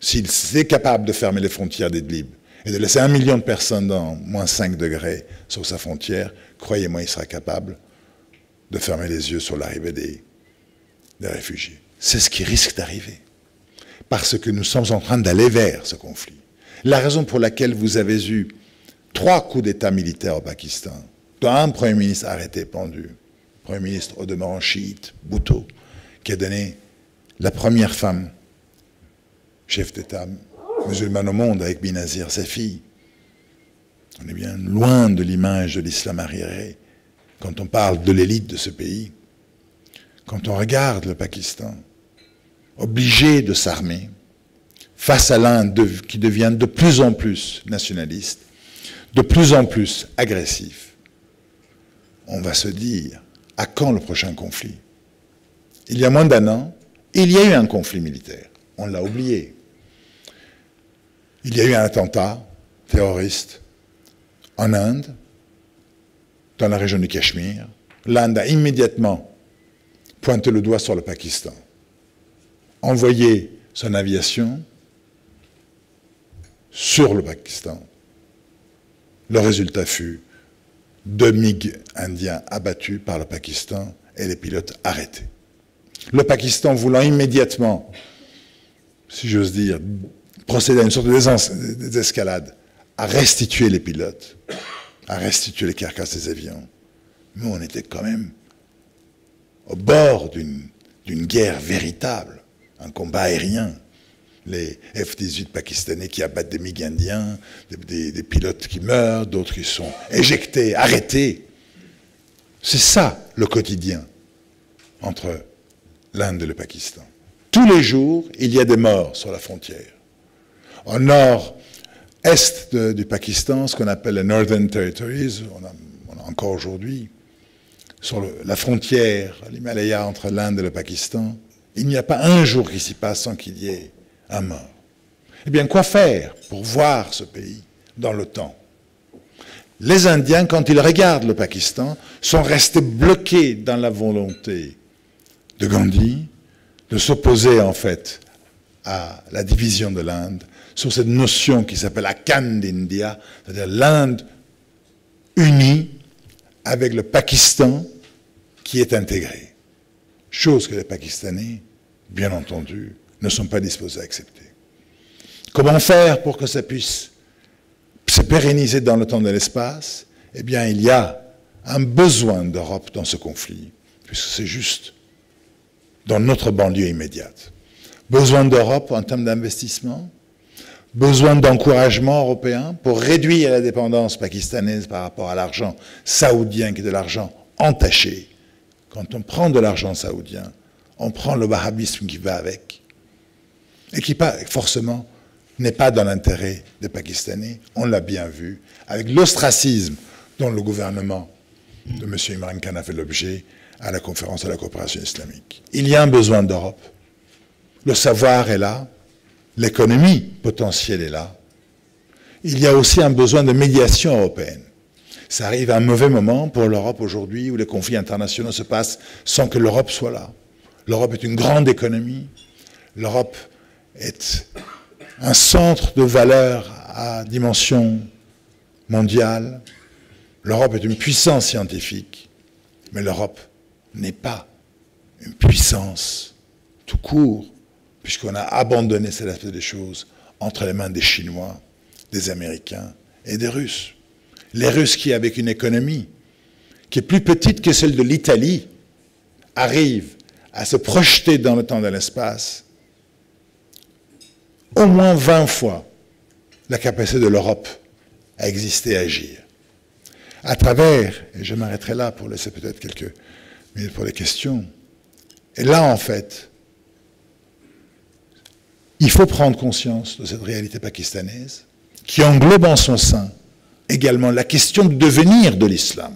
S'il est capable de fermer les frontières d'Idlib et de laisser 1 million de personnes dans moins 5 degrés sur sa frontière, croyez-moi, il sera capable de fermer les yeux sur l'arrivée des réfugiés. C'est ce qui risque d'arriver. Parce que nous sommes en train d'aller vers ce conflit. La raison pour laquelle vous avez eu 3 coups d'État militaires au Pakistan, dont un Premier ministre arrêté, pendu, Premier ministre au demeurant chiite, Bhutto, qui a donné la première femme chef d'État musulmane au monde avec Benazir, sa fille. On est bien loin de l'image de l'islam arriéré quand on parle de l'élite de ce pays. Quand on regarde le Pakistan, obligé de s'armer face à l'Inde qui devient de plus en plus nationaliste, de plus en plus agressif, on va se dire, à quand le prochain conflit? Il y a moins d'1 an, il y a eu un conflit militaire. On l'a oublié. Il y a eu un attentat terroriste en Inde, dans la région du Cachemire. L'Inde a immédiatement pointé le doigt sur le Pakistan, envoyé son aviation sur le Pakistan. Le résultat fut 2 MiG indiens abattus par le Pakistan et les pilotes arrêtés. Le Pakistan voulant immédiatement, si j'ose dire, procéder à une sorte de désescalade, à restituer les pilotes, à restituer les carcasses des avions. Nous, on était quand même au bord d'une guerre véritable, un combat aérien. Les F-18 pakistanais qui abattent des MiG indiens, des pilotes qui meurent, d'autres qui sont éjectés, arrêtés. C'est ça le quotidien entre l'Inde et le Pakistan. Tous les jours, il y a des morts sur la frontière. Au nord-est du Pakistan, ce qu'on appelle les Northern Territories, on a encore aujourd'hui, sur la frontière, l'Himalaya entre l'Inde et le Pakistan, il n'y a pas un jour qui s'y passe sans qu'il y ait un mort. Eh bien, quoi faire pour voir ce pays dans le temps? Les Indiens, quand ils regardent le Pakistan, sont restés bloqués dans la volonté de Gandhi de s'opposer en fait à la division de l'Inde sur cette notion qui s'appelle Akhand India, c'est-à-dire l'Inde unie avec le Pakistan qui est intégré. Chose que les Pakistanais, bien entendu, ne sont pas disposés à accepter. Comment faire pour que ça puisse se pérenniser dans le temps et de l'espace? Eh bien, il y a un besoin d'Europe dans ce conflit, puisque c'est juste dans notre banlieue immédiate. Besoin d'Europe en termes d'investissement, besoin d'encouragement européen pour réduire la dépendance pakistanaise par rapport à l'argent saoudien, qui est de l'argent entaché. Quand on prend de l'argent saoudien, on prend le wahhabisme qui va avec, et qui forcément n'est pas dans l'intérêt des Pakistanais. On l'a bien vu, avec l'ostracisme dont le gouvernement de M. Imran Khan a fait l'objet à la conférence de la coopération islamique. Il y a un besoin d'Europe. Le savoir est là, l'économie potentielle est là. il y a aussi un besoin de médiation européenne. Ça arrive à un mauvais moment pour l'Europe aujourd'hui, où les conflits internationaux se passent sans que l'Europe soit là. L'Europe est une grande économie. L'Europe est un centre de valeur à dimension mondiale. L'Europe est une puissance scientifique, mais l'Europe n'est pas une puissance tout court, puisqu'on a abandonné cet aspect des choses entre les mains des Chinois, des Américains et des Russes. Les Russes qui, avec une économie qui est plus petite que celle de l'Italie, arrivent à se projeter dans le temps et dans l'espace au moins 20 fois la capacité de l'Europe à exister et à agir. À travers, et je m'arrêterai là pour laisser peut-être quelques minutes pour les questions, et là en fait, il faut prendre conscience de cette réalité pakistanaise qui englobe en son sein également la question du devenir de l'islam.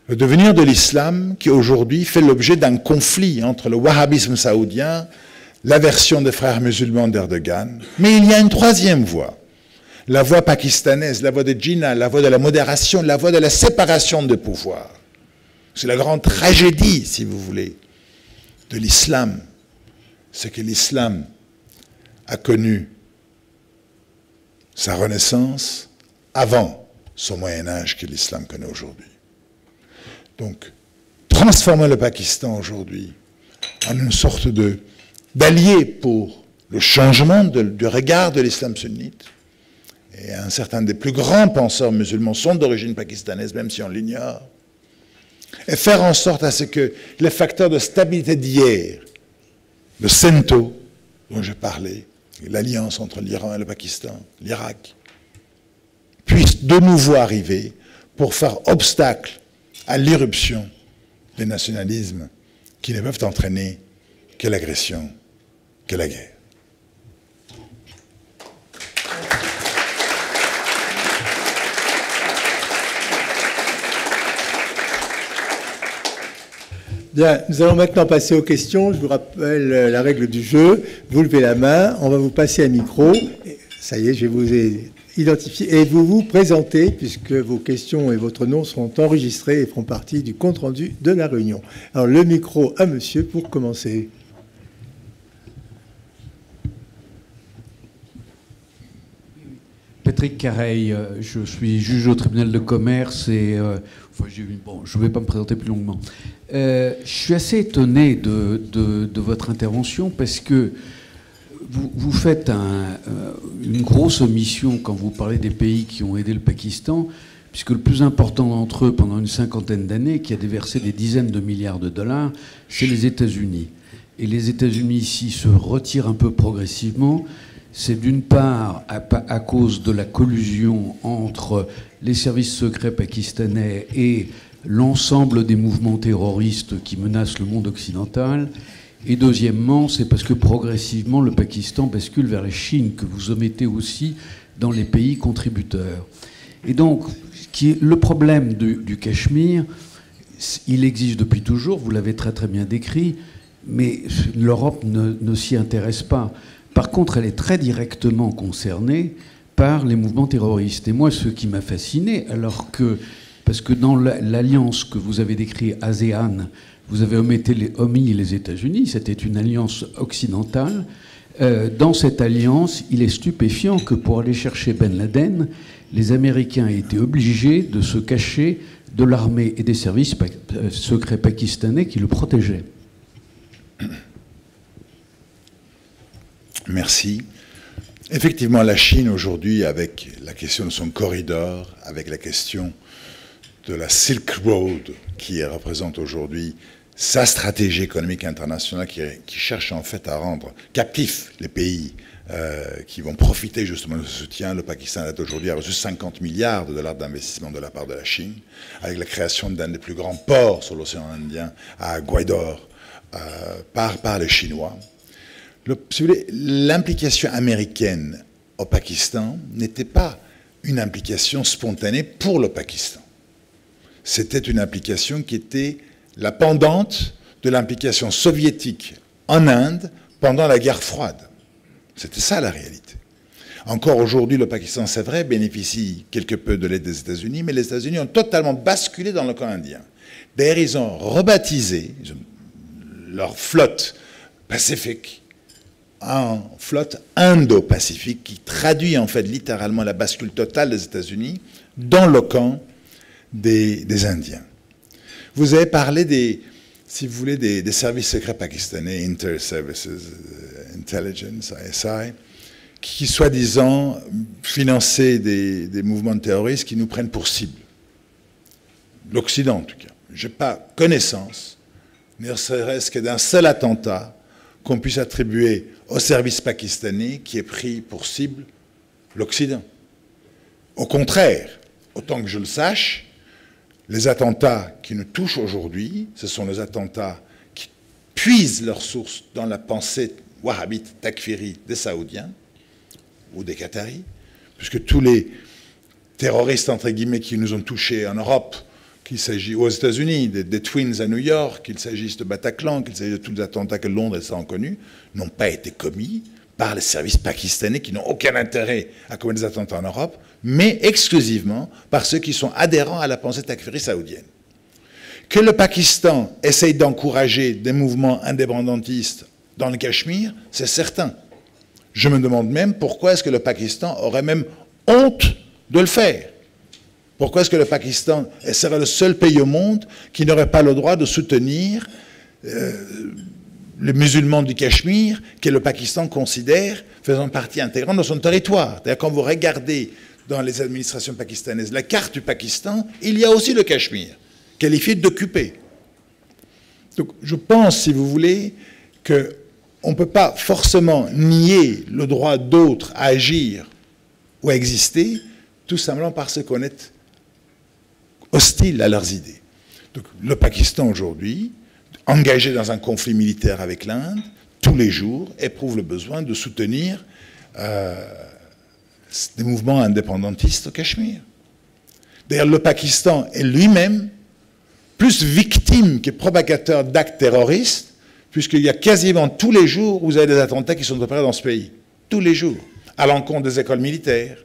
Le devenir de l'islam qui aujourd'hui fait l'objet d'un conflit entre le wahhabisme saoudien, la version des frères musulmans d'Erdogan, mais il y a une troisième voie, la voie pakistanaise, la voie de Jinnah, la voie de la modération, la voie de la séparation des pouvoirs. C'est la grande tragédie, si vous voulez, de l'islam. C'est que l'islam a connu sa renaissance avant son Moyen-Âge que l'islam connaît aujourd'hui. Donc, transformer le Pakistan aujourd'hui en une sorte d'allié pour le changement du regard de l'islam sunnite, et un certain des plus grands penseurs musulmans sont d'origine pakistanaise, même si on l'ignore, et faire en sorte à ce que les facteurs de stabilité d'hier, le CENTO, dont j'ai parlé, l'alliance entre l'Iran et le Pakistan, l'Irak, puissent de nouveau arriver pour faire obstacle à l'irruption des nationalismes qui ne peuvent entraîner que l'agression, que la guerre. Bien, nous allons maintenant passer aux questions. Je vous rappelle la règle du jeu. Vous levez la main, on va vous passer un micro. Ça y est, je vous ai identifié. Et vous vous présentez, puisque vos questions et votre nom seront enregistrés et feront partie du compte-rendu de la réunion. Alors, le micro à monsieur pour commencer. Patrick Careil, je suis juge au tribunal de commerce et je ne vais pas me présenter plus longuement. Je suis assez étonné de votre intervention parce que vous faites une grosse omission quand vous parlez des pays qui ont aidé le Pakistan, puisque le plus important d'entre eux pendant une cinquantaine d'années, qui a déversé des dizaines de milliards de dollars, c'est les États-Unis. Et les États-Unis ici se retirent un peu progressivement. C'est d'une part à cause de la collusion entre les services secrets pakistanais et l'ensemble des mouvements terroristes qui menacent le monde occidental. Et deuxièmement, c'est parce que progressivement, le Pakistan bascule vers la Chine, que vous omettez aussi dans les pays contributeurs. Et donc, le problème du Cachemire, il existe depuis toujours, vous l'avez très très bien décrit, mais l'Europe ne s'y intéresse pas. Par contre, elle est très directement concernée par les mouvements terroristes. Et moi, ce qui m'a fasciné, parce que dans l'alliance que vous avez décrite, ASEAN, vous avez omis les États-Unis, c'était une alliance occidentale. Dans cette alliance, il est stupéfiant que pour aller chercher Ben Laden, les Américains aient été obligés de se cacher de l'armée et des services secrets pakistanais qui le protégeaient. Merci. Effectivement, la Chine aujourd'hui, avec la question de son corridor, avec la question de la Silk Road, qui représente aujourd'hui sa stratégie économique internationale, qui cherche en fait à rendre captifs les pays qui vont profiter justement de ce soutien. Le Pakistan aujourd'hui a reçu 50 milliards de dollars d'investissement de la part de la Chine, avec la création d'un des plus grands ports sur l'océan Indien, à Gwaidor, par les Chinois. Si vous voulez, l'implication américaine au Pakistan n'était pas une implication spontanée pour le Pakistan. C'était une implication qui était la pendante de l'implication soviétique en Inde pendant la guerre froide. C'était ça la réalité. Encore aujourd'hui, le Pakistan, c'est vrai, bénéficie quelque peu de l'aide des États-Unis, mais les États-Unis ont totalement basculé dans le camp indien. D'ailleurs, ils ont rebaptisé leur flotte pacifique en flotte Indo-Pacifique, qui traduit en fait littéralement la bascule totale des États-Unis dans le camp des Indiens. Vous avez parlé si vous voulez, des services secrets pakistanais, Inter-Services Intelligence, ISI, qui soi-disant finançaient des mouvements terroristes qui nous prennent pour cible. L'Occident, en tout cas. Je n'ai pas connaissance, ne serait-ce que d'un seul attentat qu'on puisse attribuer au service pakistanais qui ait pris pour cible l'Occident. Au contraire, autant que je le sache, les attentats qui nous touchent aujourd'hui, ce sont les attentats qui puisent leur source dans la pensée wahhabite, takfiri des Saoudiens ou des Qataris, puisque tous les terroristes, entre guillemets, qui nous ont touchés en Europe, qu'il s'agisse aux États-Unis, des Twins à New York, qu'il s'agisse de Bataclan, qu'il s'agisse de tous les attentats que Londres a connus, n'ont pas été commis par les services pakistanais qui n'ont aucun intérêt à commettre des attentats en Europe, mais exclusivement par ceux qui sont adhérents à la pensée takfiri saoudienne. Que le Pakistan essaye d'encourager des mouvements indépendantistes dans le Cachemire, c'est certain. Je me demande même pourquoi est-ce que le Pakistan aurait même honte de le faire. Pourquoi est-ce que le Pakistan serait le seul pays au monde qui n'aurait pas le droit de soutenir les musulmans du Cachemire que le Pakistan considère faisant partie intégrante de son territoire. C'est-à-dire quand vous regardez dans les administrations pakistanaises la carte du Pakistan, il y a aussi le Cachemire, qualifié d'occupé. Donc je pense, si vous voulez, qu'on ne peut pas forcément nier le droit d'autres à agir ou à exister, tout simplement parce qu'on est hostile à leurs idées. Donc le Pakistan aujourd'hui, engagé dans un conflit militaire avec l'Inde, tous les jours, éprouve le besoin de soutenir des mouvements indépendantistes au Cachemire. D'ailleurs, le Pakistan est lui-même plus victime que propagateur d'actes terroristes, puisqu'il y a quasiment tous les jours, vous avez des attentats qui sont opérés dans ce pays. Tous les jours. À l'encontre des écoles militaires,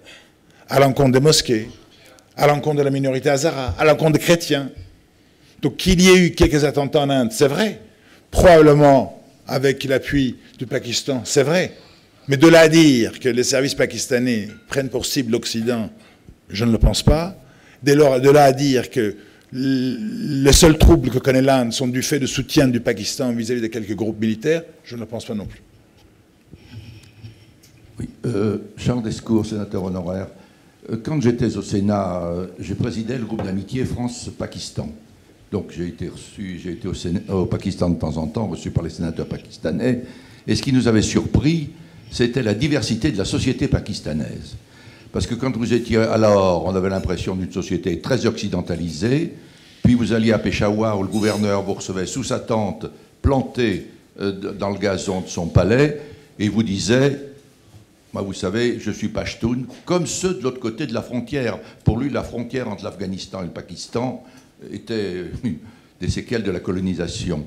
à l'encontre des mosquées, à l'encontre de la minorité hazara, à l'encontre des chrétiens. Donc qu'il y ait eu quelques attentats en Inde, c'est vrai. Probablement avec l'appui du Pakistan, c'est vrai. Mais de là à dire que les services pakistanais prennent pour cible l'Occident, je ne le pense pas. De là à dire que les seuls troubles que connaît l'Inde sont du fait de soutien du Pakistan vis-à-vis de quelques groupes militaires, je ne le pense pas non plus. Oui, Charles Descours, sénateur honoraire. Quand j'étais au Sénat, j'ai présidé le groupe d'amitié France-Pakistan. Donc j'ai été au Pakistan de temps en temps, reçu par les sénateurs pakistanais. Et ce qui nous avait surpris, c'était la diversité de la société pakistanaise. Parce que quand vous étiez à Lahore, on avait l'impression d'une société très occidentalisée. Puis vous alliez à Peshawar, où le gouverneur vous recevait sous sa tente, planté dans le gazon de son palais, et vous disait... Moi, vous savez, je suis Pashtun, comme ceux de l'autre côté de la frontière. Pour lui, la frontière entre l'Afghanistan et le Pakistan était des séquelles de la colonisation.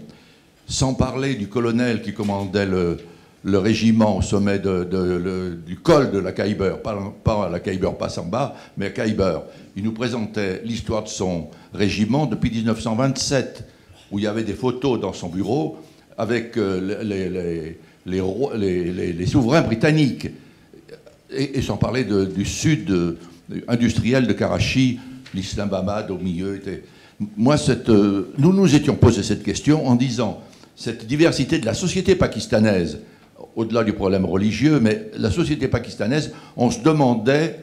Sans parler du colonel qui commandait le régiment au sommet du col de la Khyber, pas la Khyber passe en bas, mais la Khyber. Il nous présentait l'histoire de son régiment depuis 1927, où il y avait des photos dans son bureau avec les souverains britanniques. Et sans parler du sud industriel de Karachi, l'Islamabad au milieu. Moi, nous nous étions posé cette question en disant, cette diversité de la société pakistanaise, au-delà du problème religieux, mais la société pakistanaise, on se demandait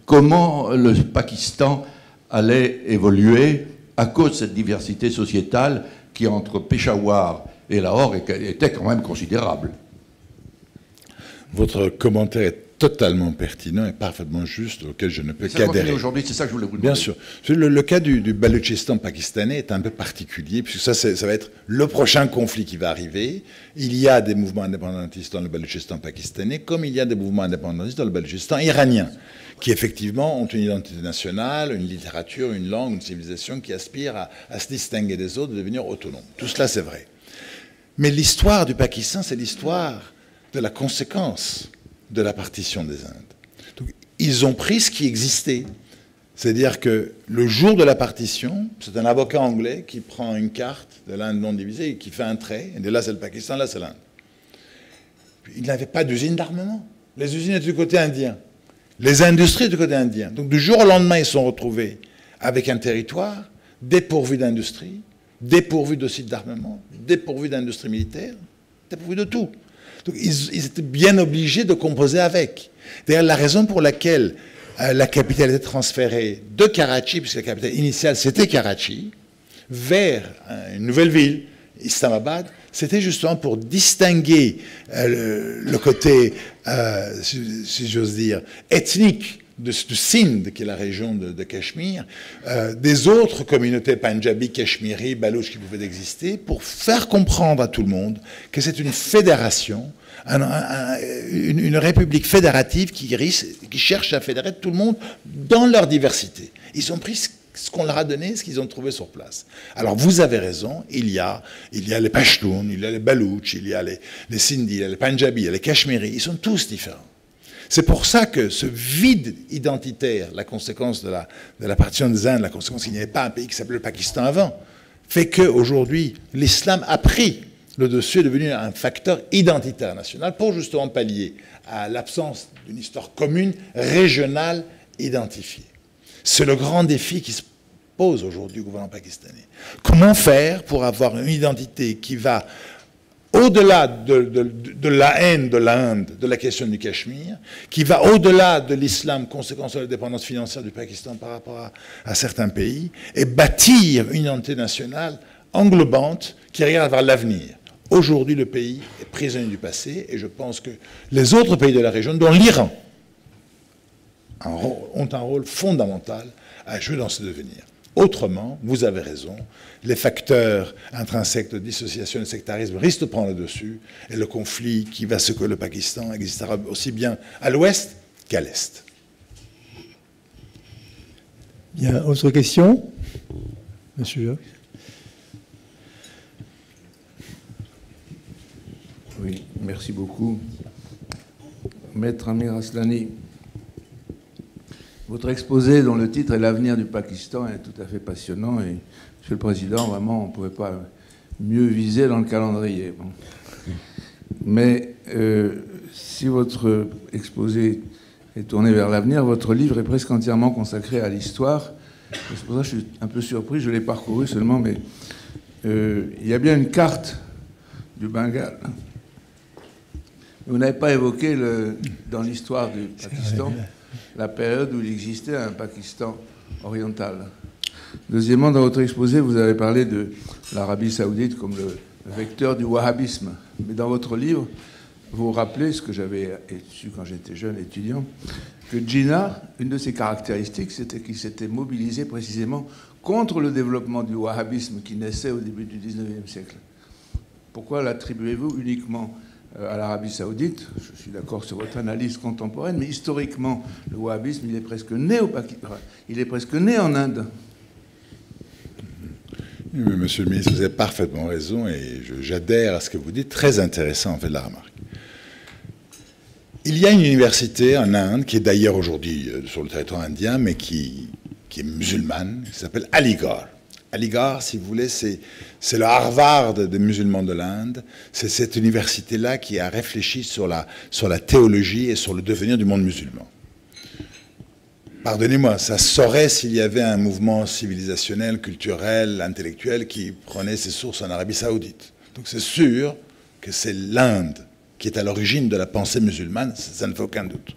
comment le Pakistan allait évoluer à cause de cette diversité sociétale qui, entre Peshawar et Lahore, était quand même considérable. Votre commentaire est totalement pertinent et parfaitement juste, auquel je ne peux qu'adhérer. Aujourd'hui, c'est ça que je voulais vous demander. Bien sûr. Le cas du Baloutchistan pakistanais est un peu particulier, puisque ça va être le prochain conflit qui va arriver. Il y a des mouvements indépendantistes dans le Baloutchistan pakistanais, comme il y a des mouvements indépendantistes dans le Baloutchistan iranien, qui effectivement ont une identité nationale, une littérature, une langue, une civilisation qui aspire à se distinguer des autres, de devenir autonome. Tout cela, c'est vrai. Mais l'histoire du Pakistan, c'est l'histoire de la conséquence de la partition des Indes. Donc, ils ont pris ce qui existait. C'est-à-dire que le jour de la partition, c'est un avocat anglais qui prend une carte de l'Inde non divisée et qui fait un trait. Et là, c'est le Pakistan, là, c'est l'Inde. Il n'avait pas d'usine d'armement. Les usines étaient du côté indien. Les industries du côté indien. Donc, du jour au lendemain, ils se sont retrouvés avec un territoire dépourvu d'industrie, dépourvu de sites d'armement, dépourvu d'industrie militaire, dépourvu de tout. Donc, ils étaient bien obligés de composer avec. D'ailleurs, la raison pour laquelle la capitale était transférée de Karachi, puisque la capitale initiale c'était Karachi, vers une nouvelle ville, Islamabad, c'était justement pour distinguer le côté, si j'ose dire, ethnique du Sindh, qui est la région de Cachemire, des autres communautés Punjabi, Cachemiri, Balouch qui pouvaient exister, pour faire comprendre à tout le monde que c'est une fédération, une république fédérative qui cherche à fédérer tout le monde dans leur diversité. Ils ont pris ce qu'on leur a donné, ce qu'ils ont trouvé sur place. Alors vous avez raison, il y a les Pashtuns, il y a les Balouches, il y a les Sindhis, il y a les Punjabis, il y a les Cachemiris, ils sont tous différents. C'est pour ça que ce vide identitaire, la conséquence de la partition des Indes, la conséquence qu'il n'y avait pas un pays qui s'appelait le Pakistan avant, fait qu'aujourd'hui, l'islam a pris le dessus, est devenu un facteur identitaire national pour justement pallier à l'absence d'une histoire commune, régionale, identifiée. C'est le grand défi qui se pose aujourd'hui au gouvernement pakistanais. Comment faire pour avoir une identité qui va au-delà de la haine de l'Inde, de la question du Cachemire, qui va au-delà de l'islam, conséquence de la dépendance financière du Pakistan par rapport à certains pays, et bâtir une identité nationale englobante qui regarde vers l'avenir. Aujourd'hui, le pays est prisonnier du passé, et je pense que les autres pays de la région, dont l'Iran, ont un rôle fondamental à jouer dans ce devenir. Autrement, vous avez raison, les facteurs intrinsèques de dissociation et de sectarisme risquent de prendre le dessus, et le conflit qui va secouer le Pakistan existera aussi bien à l'ouest qu'à l'est. Bien, autre question, Monsieur Jacques. Oui, merci beaucoup. Maître Amir Aslani, votre exposé dont le titre est « L'avenir du Pakistan » est tout à fait passionnant et, Monsieur le Président, vraiment, on ne pouvait pas mieux viser dans le calendrier. Bon. Mais si votre exposé est tourné vers l'avenir, votre livre est presque entièrement consacré à l'histoire. C'est pour ça que je suis un peu surpris, je l'ai parcouru seulement, mais il y a bien une carte du Bengale. Vous n'avez pas évoqué dans l'histoire du Pakistan la période où il existait un Pakistan oriental. Deuxièmement, dans votre exposé, vous avez parlé de l'Arabie saoudite comme le vecteur du wahhabisme. Mais dans votre livre, vous rappelez, ce que j'avais su quand j'étais jeune étudiant, que Jinnah, une de ses caractéristiques, c'était qu'il s'était mobilisé précisément contre le développement du wahhabisme qui naissait au début du XIXe siècle. Pourquoi l'attribuez-vous uniquement à l'Arabie saoudite? Je suis d'accord sur votre analyse contemporaine, mais historiquement, le wahhabisme, il est presque né au Pakistan, il est presque né en Inde. Oui, monsieur le ministre, vous avez parfaitement raison et j'adhère à ce que vous dites. Très intéressant, en fait, la remarque. Il y a une université en Inde, qui est d'ailleurs aujourd'hui sur le territoire indien, mais qui est musulmane, qui s'appelle Aligarh. Aligarh, si vous voulez, c'est le Harvard des musulmans de l'Inde. C'est cette université-là qui a réfléchi sur la théologie et sur le devenir du monde musulman. Pardonnez-moi, ça saurait s'il y avait un mouvement civilisationnel, culturel, intellectuel qui prenait ses sources en Arabie saoudite. Donc c'est sûr que c'est l'Inde qui est à l'origine de la pensée musulmane, ça ne fait aucun doute.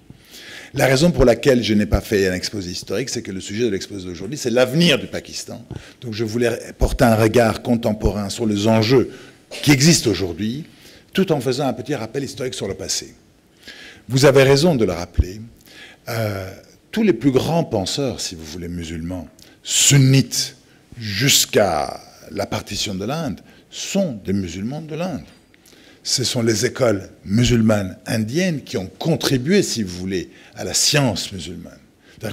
La raison pour laquelle je n'ai pas fait un exposé historique, c'est que le sujet de l'exposé d'aujourd'hui, c'est l'avenir du Pakistan. Donc je voulais porter un regard contemporain sur les enjeux qui existent aujourd'hui, tout en faisant un petit rappel historique sur le passé. Vous avez raison de le rappeler. Tous les plus grands penseurs, si vous voulez, musulmans, sunnites, jusqu'à la partition de l'Inde, sont des musulmans de l'Inde. Ce sont les écoles musulmanes indiennes qui ont contribué, si vous voulez, à la science musulmane.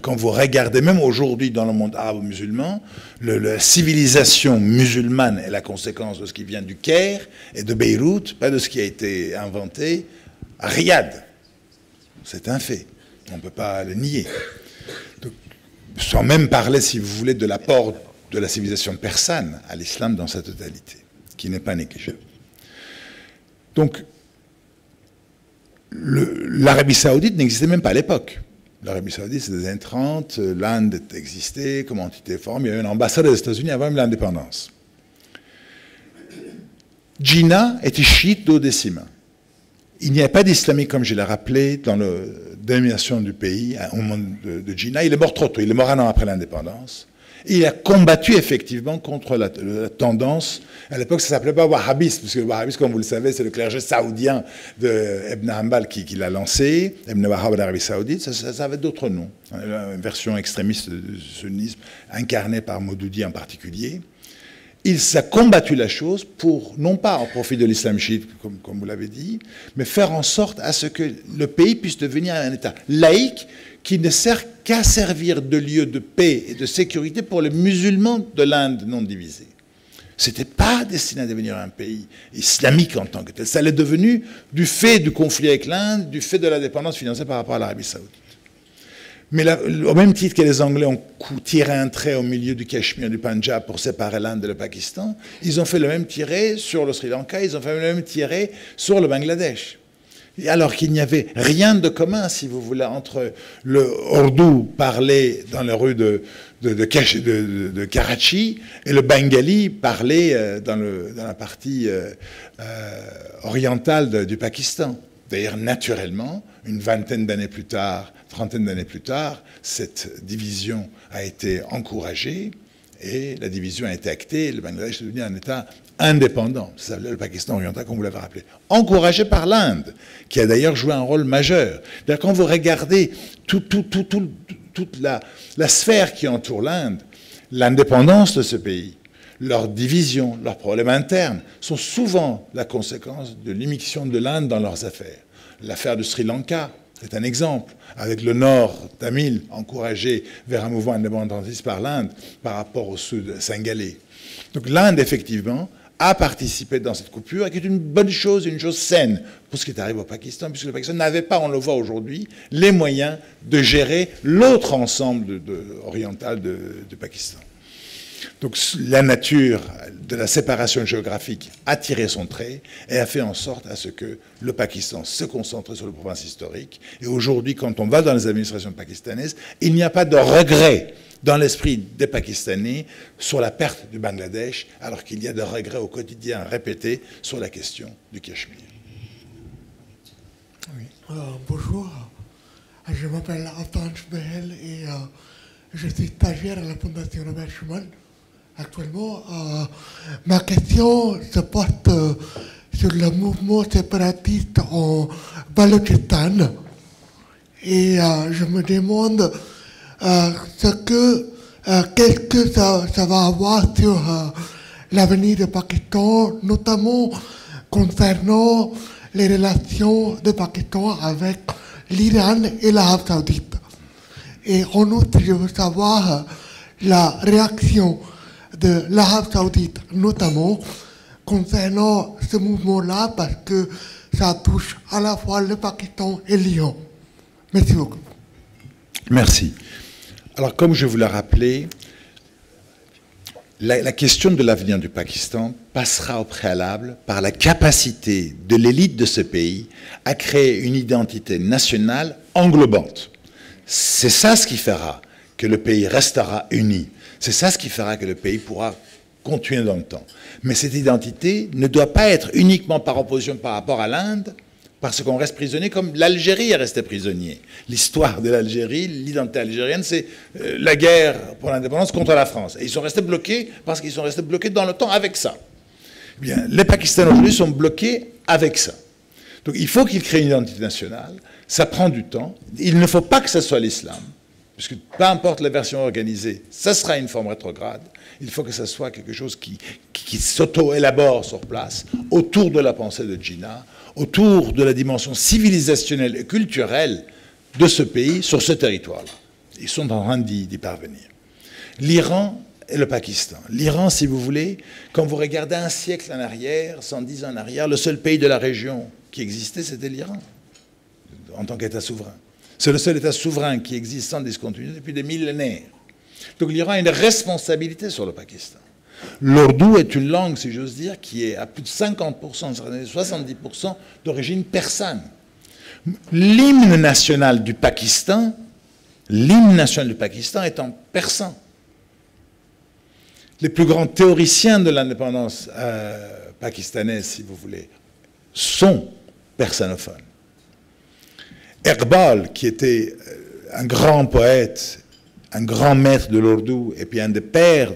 Quand vous regardez, même aujourd'hui dans le monde arabo-musulman, la civilisation musulmane est la conséquence de ce qui vient du Caire et de Beyrouth, pas de ce qui a été inventé à Riyad. C'est un fait. On ne peut pas le nier. Donc, sans même parler, si vous voulez, de l'apport de la civilisation persane à l'islam dans sa totalité, qui n'est pas négligeable. Donc, l'Arabie saoudite n'existait même pas à l'époque. L'Arabie saoudite, c'est des années 30, l'Inde existait comme entité forme, il y avait une ambassade des États-Unis avant même l'indépendance. Jinnah était chiite duodécimain. Il n'y avait pas d'islamique, comme je l'ai rappelé, dans la dénomination du pays au moment de Jinnah. Il est mort trop tôt, il est mort un an après l'indépendance. Et il a combattu effectivement contre la tendance. À l'époque, ça ne s'appelait pas wahhabisme, parce que le wahhabisme, comme vous le savez, c'est le clergé saoudien d'Ibn Hanbal qui l'a lancé, Ibn Wahhab d'Arabie saoudite. Ça avait d'autres noms. Une version extrémiste du sunnisme, incarnée par Maudoudi en particulier. Il a combattu la chose pour, non pas en profit de l'islam chiite, comme vous l'avez dit, mais faire en sorte à ce que le pays puisse devenir un État laïque qui ne sert qu'à servir de lieu de paix et de sécurité pour les musulmans de l'Inde non divisée. Ce n'était pas destiné à devenir un pays islamique en tant que tel. Ça l'est devenu du fait du conflit avec l'Inde, du fait de la dépendance financière par rapport à l'Arabie saoudite. Mais là, au même titre que les Anglais ont tiré un trait au milieu du Cachemire, du Punjab pour séparer l'Inde et le Pakistan, ils ont fait le même tiré sur le Sri Lanka, ils ont fait le même tiré sur le Bangladesh. Et alors qu'il n'y avait rien de commun, si vous voulez, entre le ourdou parlé dans les rues de Karachi et le bengali parlé dans la partie orientale du Pakistan. D'ailleurs, naturellement, une vingtaine d'années plus tard, trentaine d'années plus tard, cette division a été encouragée et la division a été actée. Le Bangladesh est devenu un État indépendant. Ça s'appelait le Pakistan oriental, comme vous l'avez rappelé. Encouragé par l'Inde, qui a d'ailleurs joué un rôle majeur. Quand vous regardez toute la sphère qui entoure l'Inde, l'indépendance de ce pays, leurs divisions, leurs problèmes internes sont souvent la conséquence de l'immixtion de l'Inde dans leurs affaires. L'affaire du Sri Lanka est un exemple, avec le nord tamil encouragé vers un mouvement indépendantiste par l'Inde par rapport au sud singalais. Donc l'Inde, effectivement, a participé dans cette coupure, et qui est une bonne chose, une chose saine pour ce qui est arrivé au Pakistan, puisque le Pakistan n'avait pas, on le voit aujourd'hui, les moyens de gérer l'autre ensemble oriental du Pakistan. Donc la nature de la séparation géographique a tiré son trait et a fait en sorte à ce que le Pakistan se concentre sur les provinces historiques. Et aujourd'hui, quand on va dans les administrations pakistanaises, il n'y a pas de regret dans l'esprit des Pakistanais sur la perte du Bangladesh, alors qu'il y a des regrets au quotidien répétés sur la question du Cachemire. Oui. Bonjour, je m'appelle Antoine Behel et je suis stagiaire à la Fondation Robert Schuman. Actuellement, ma question se porte sur le mouvement séparatiste en Balochistan. Et je me demande qu'est-ce que ça va avoir sur l'avenir du Pakistan, notamment concernant les relations du Pakistan avec l'Iran et l'Arabie saoudite. Et en outre, je veux savoir la réaction de l'Arabie saoudite, notamment concernant ce mouvement-là, parce que ça touche à la fois le Pakistan et l'Iran. Merci beaucoup. Merci. Alors, comme je vous l'ai rappelé, la question de l'avenir du Pakistan passera au préalable par la capacité de l'élite de ce pays à créer une identité nationale englobante. C'est ça ce qui fera que le pays restera uni. C'est ça ce qui fera que le pays pourra continuer dans le temps. Mais cette identité ne doit pas être uniquement par opposition par rapport à l'Inde, parce qu'on reste prisonnier comme l'Algérie est restée prisonnier. L'histoire de l'Algérie, l'identité algérienne, c'est la guerre pour l'indépendance contre la France. Et ils sont restés bloqués parce qu'ils sont restés bloqués dans le temps avec ça. Eh bien, les Pakistanais aujourd'hui sont bloqués avec ça. Donc il faut qu'ils créent une identité nationale. Ça prend du temps. Il ne faut pas que ce soit l'islam, puisque peu importe la version organisée, ça sera une forme rétrograde. Il faut que ce soit quelque chose qui s'auto-élabore sur place, autour de la pensée de Jinnah, autour de la dimension civilisationnelle et culturelle de ce pays, sur ce territoire-là. Ils sont en train d'y parvenir. L'Iran et le Pakistan. L'Iran, si vous voulez, quand vous regardez un siècle en arrière, 110 ans en arrière, le seul pays de la région qui existait, c'était l'Iran. en tant qu'État souverain. C'est le seul État souverain qui existe sans discontinuité depuis des millénaires. Donc l'Iran a une responsabilité sur le Pakistan. L'ourdou est une langue, si j'ose dire, qui est à plus de 50%, 70% d'origine persane. L'hymne national du Pakistan est en persan. Les plus grands théoriciens de l'indépendance pakistanaise, si vous voulez, sont persanophones. Iqbal, qui était un grand poète, un grand maître de l'ourdou, et puis un des pères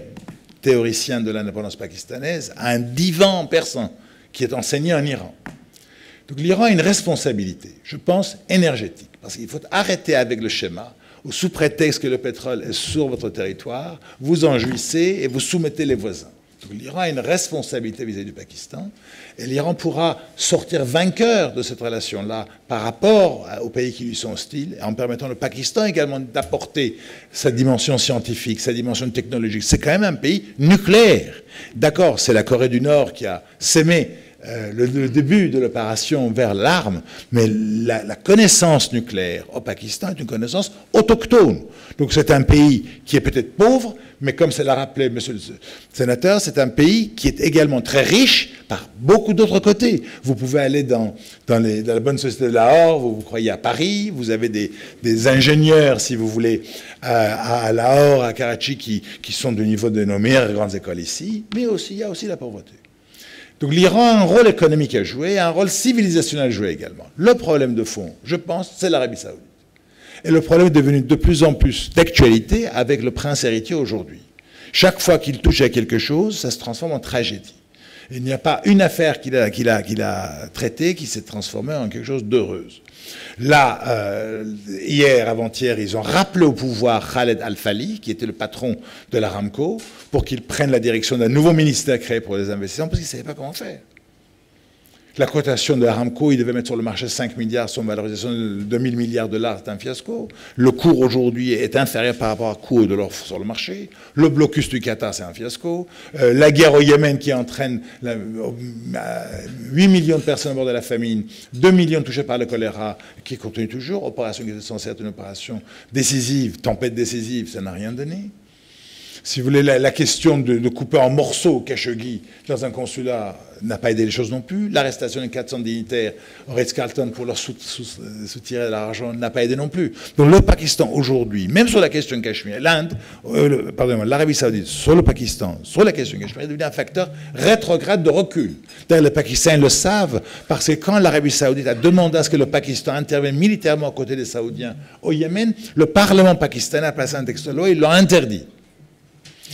théoriciens de l'indépendance pakistanaise, a un divan persan qui est enseigné en Iran. Donc l'Iran a une responsabilité, je pense, énergétique, parce qu'il faut arrêter avec le schéma où, sous prétexte que le pétrole est sur votre territoire, vous en jouissez et vous soumettez les voisins. Donc l'Iran a une responsabilité vis-à-vis du Pakistan, et l'Iran pourra sortir vainqueur de cette relation-là par rapport aux pays qui lui sont hostiles, en permettant au Pakistan également d'apporter sa dimension scientifique, sa dimension technologique. C'est quand même un pays nucléaire. D'accord, c'est la Corée du Nord qui a sémé le début de l'opération vers l'arme, mais la connaissance nucléaire au Pakistan est une connaissance autochtone. Donc c'est un pays qui est peut-être pauvre, mais comme ça l'a rappelé monsieur le sénateur, c'est un pays qui est également très riche par beaucoup d'autres côtés. Vous pouvez aller dans la bonne société de Lahore, vous croyez à Paris, vous avez des ingénieurs, si vous voulez, à Lahore, à Karachi, qui sont du niveau de nos meilleures grandes écoles ici, mais aussi, il y a aussi la pauvreté. Donc l'Iran a un rôle économique à jouer, un rôle civilisationnel à jouer également. Le problème de fond, je pense, c'est l'Arabie Saoudite. Et le problème est devenu de plus en plus d'actualité avec le prince héritier aujourd'hui. Chaque fois qu'il touche à quelque chose, ça se transforme en tragédie. Il n'y a pas une affaire qu'il a traitée qui s'est transformée en quelque chose d'heureuse. Là, hier, avant-hier, ils ont rappelé au pouvoir Khaled Al-Fali, qui était le patron de l'Aramco, pour qu'il prenne la direction d'un nouveau ministère créé pour les investissements, parce qu'il ne savait pas comment faire. La cotation de l'Aramco, il devait mettre sur le marché 5 milliards, son valorisation de 2000 milliards de dollars, c'est un fiasco. Le cours aujourd'hui est inférieur par rapport au cours de l'offre sur le marché. Le blocus du Qatar, c'est un fiasco. La guerre au Yémen qui entraîne 8 millions de personnes à bord de la famine, 2 millions touchés par le choléra, qui continue toujours. Opération qui était censée être une opération décisive, tempête décisive, ça n'a rien donné. Si vous voulez, la question de couper en morceaux Khashoggi dans un consulat n'a pas aidé les choses non plus. L'arrestation des 400 dignitaires au Ritz-Carlton pour leur soutirer de l'argent n'a pas aidé non plus. Donc le Pakistan aujourd'hui, même sur la question de Cachemire, l'Arabie Saoudite sur le Pakistan, sur la question de Cachemire, est devenu un facteur rétrograde de recul. D'ailleurs, les Pakistanais le savent parce que quand l'Arabie Saoudite a demandé à ce que le Pakistan intervienne militairement aux côtés des Saoudiens au Yémen, le Parlement pakistanais a passé un texte de loi et il l'a interdit.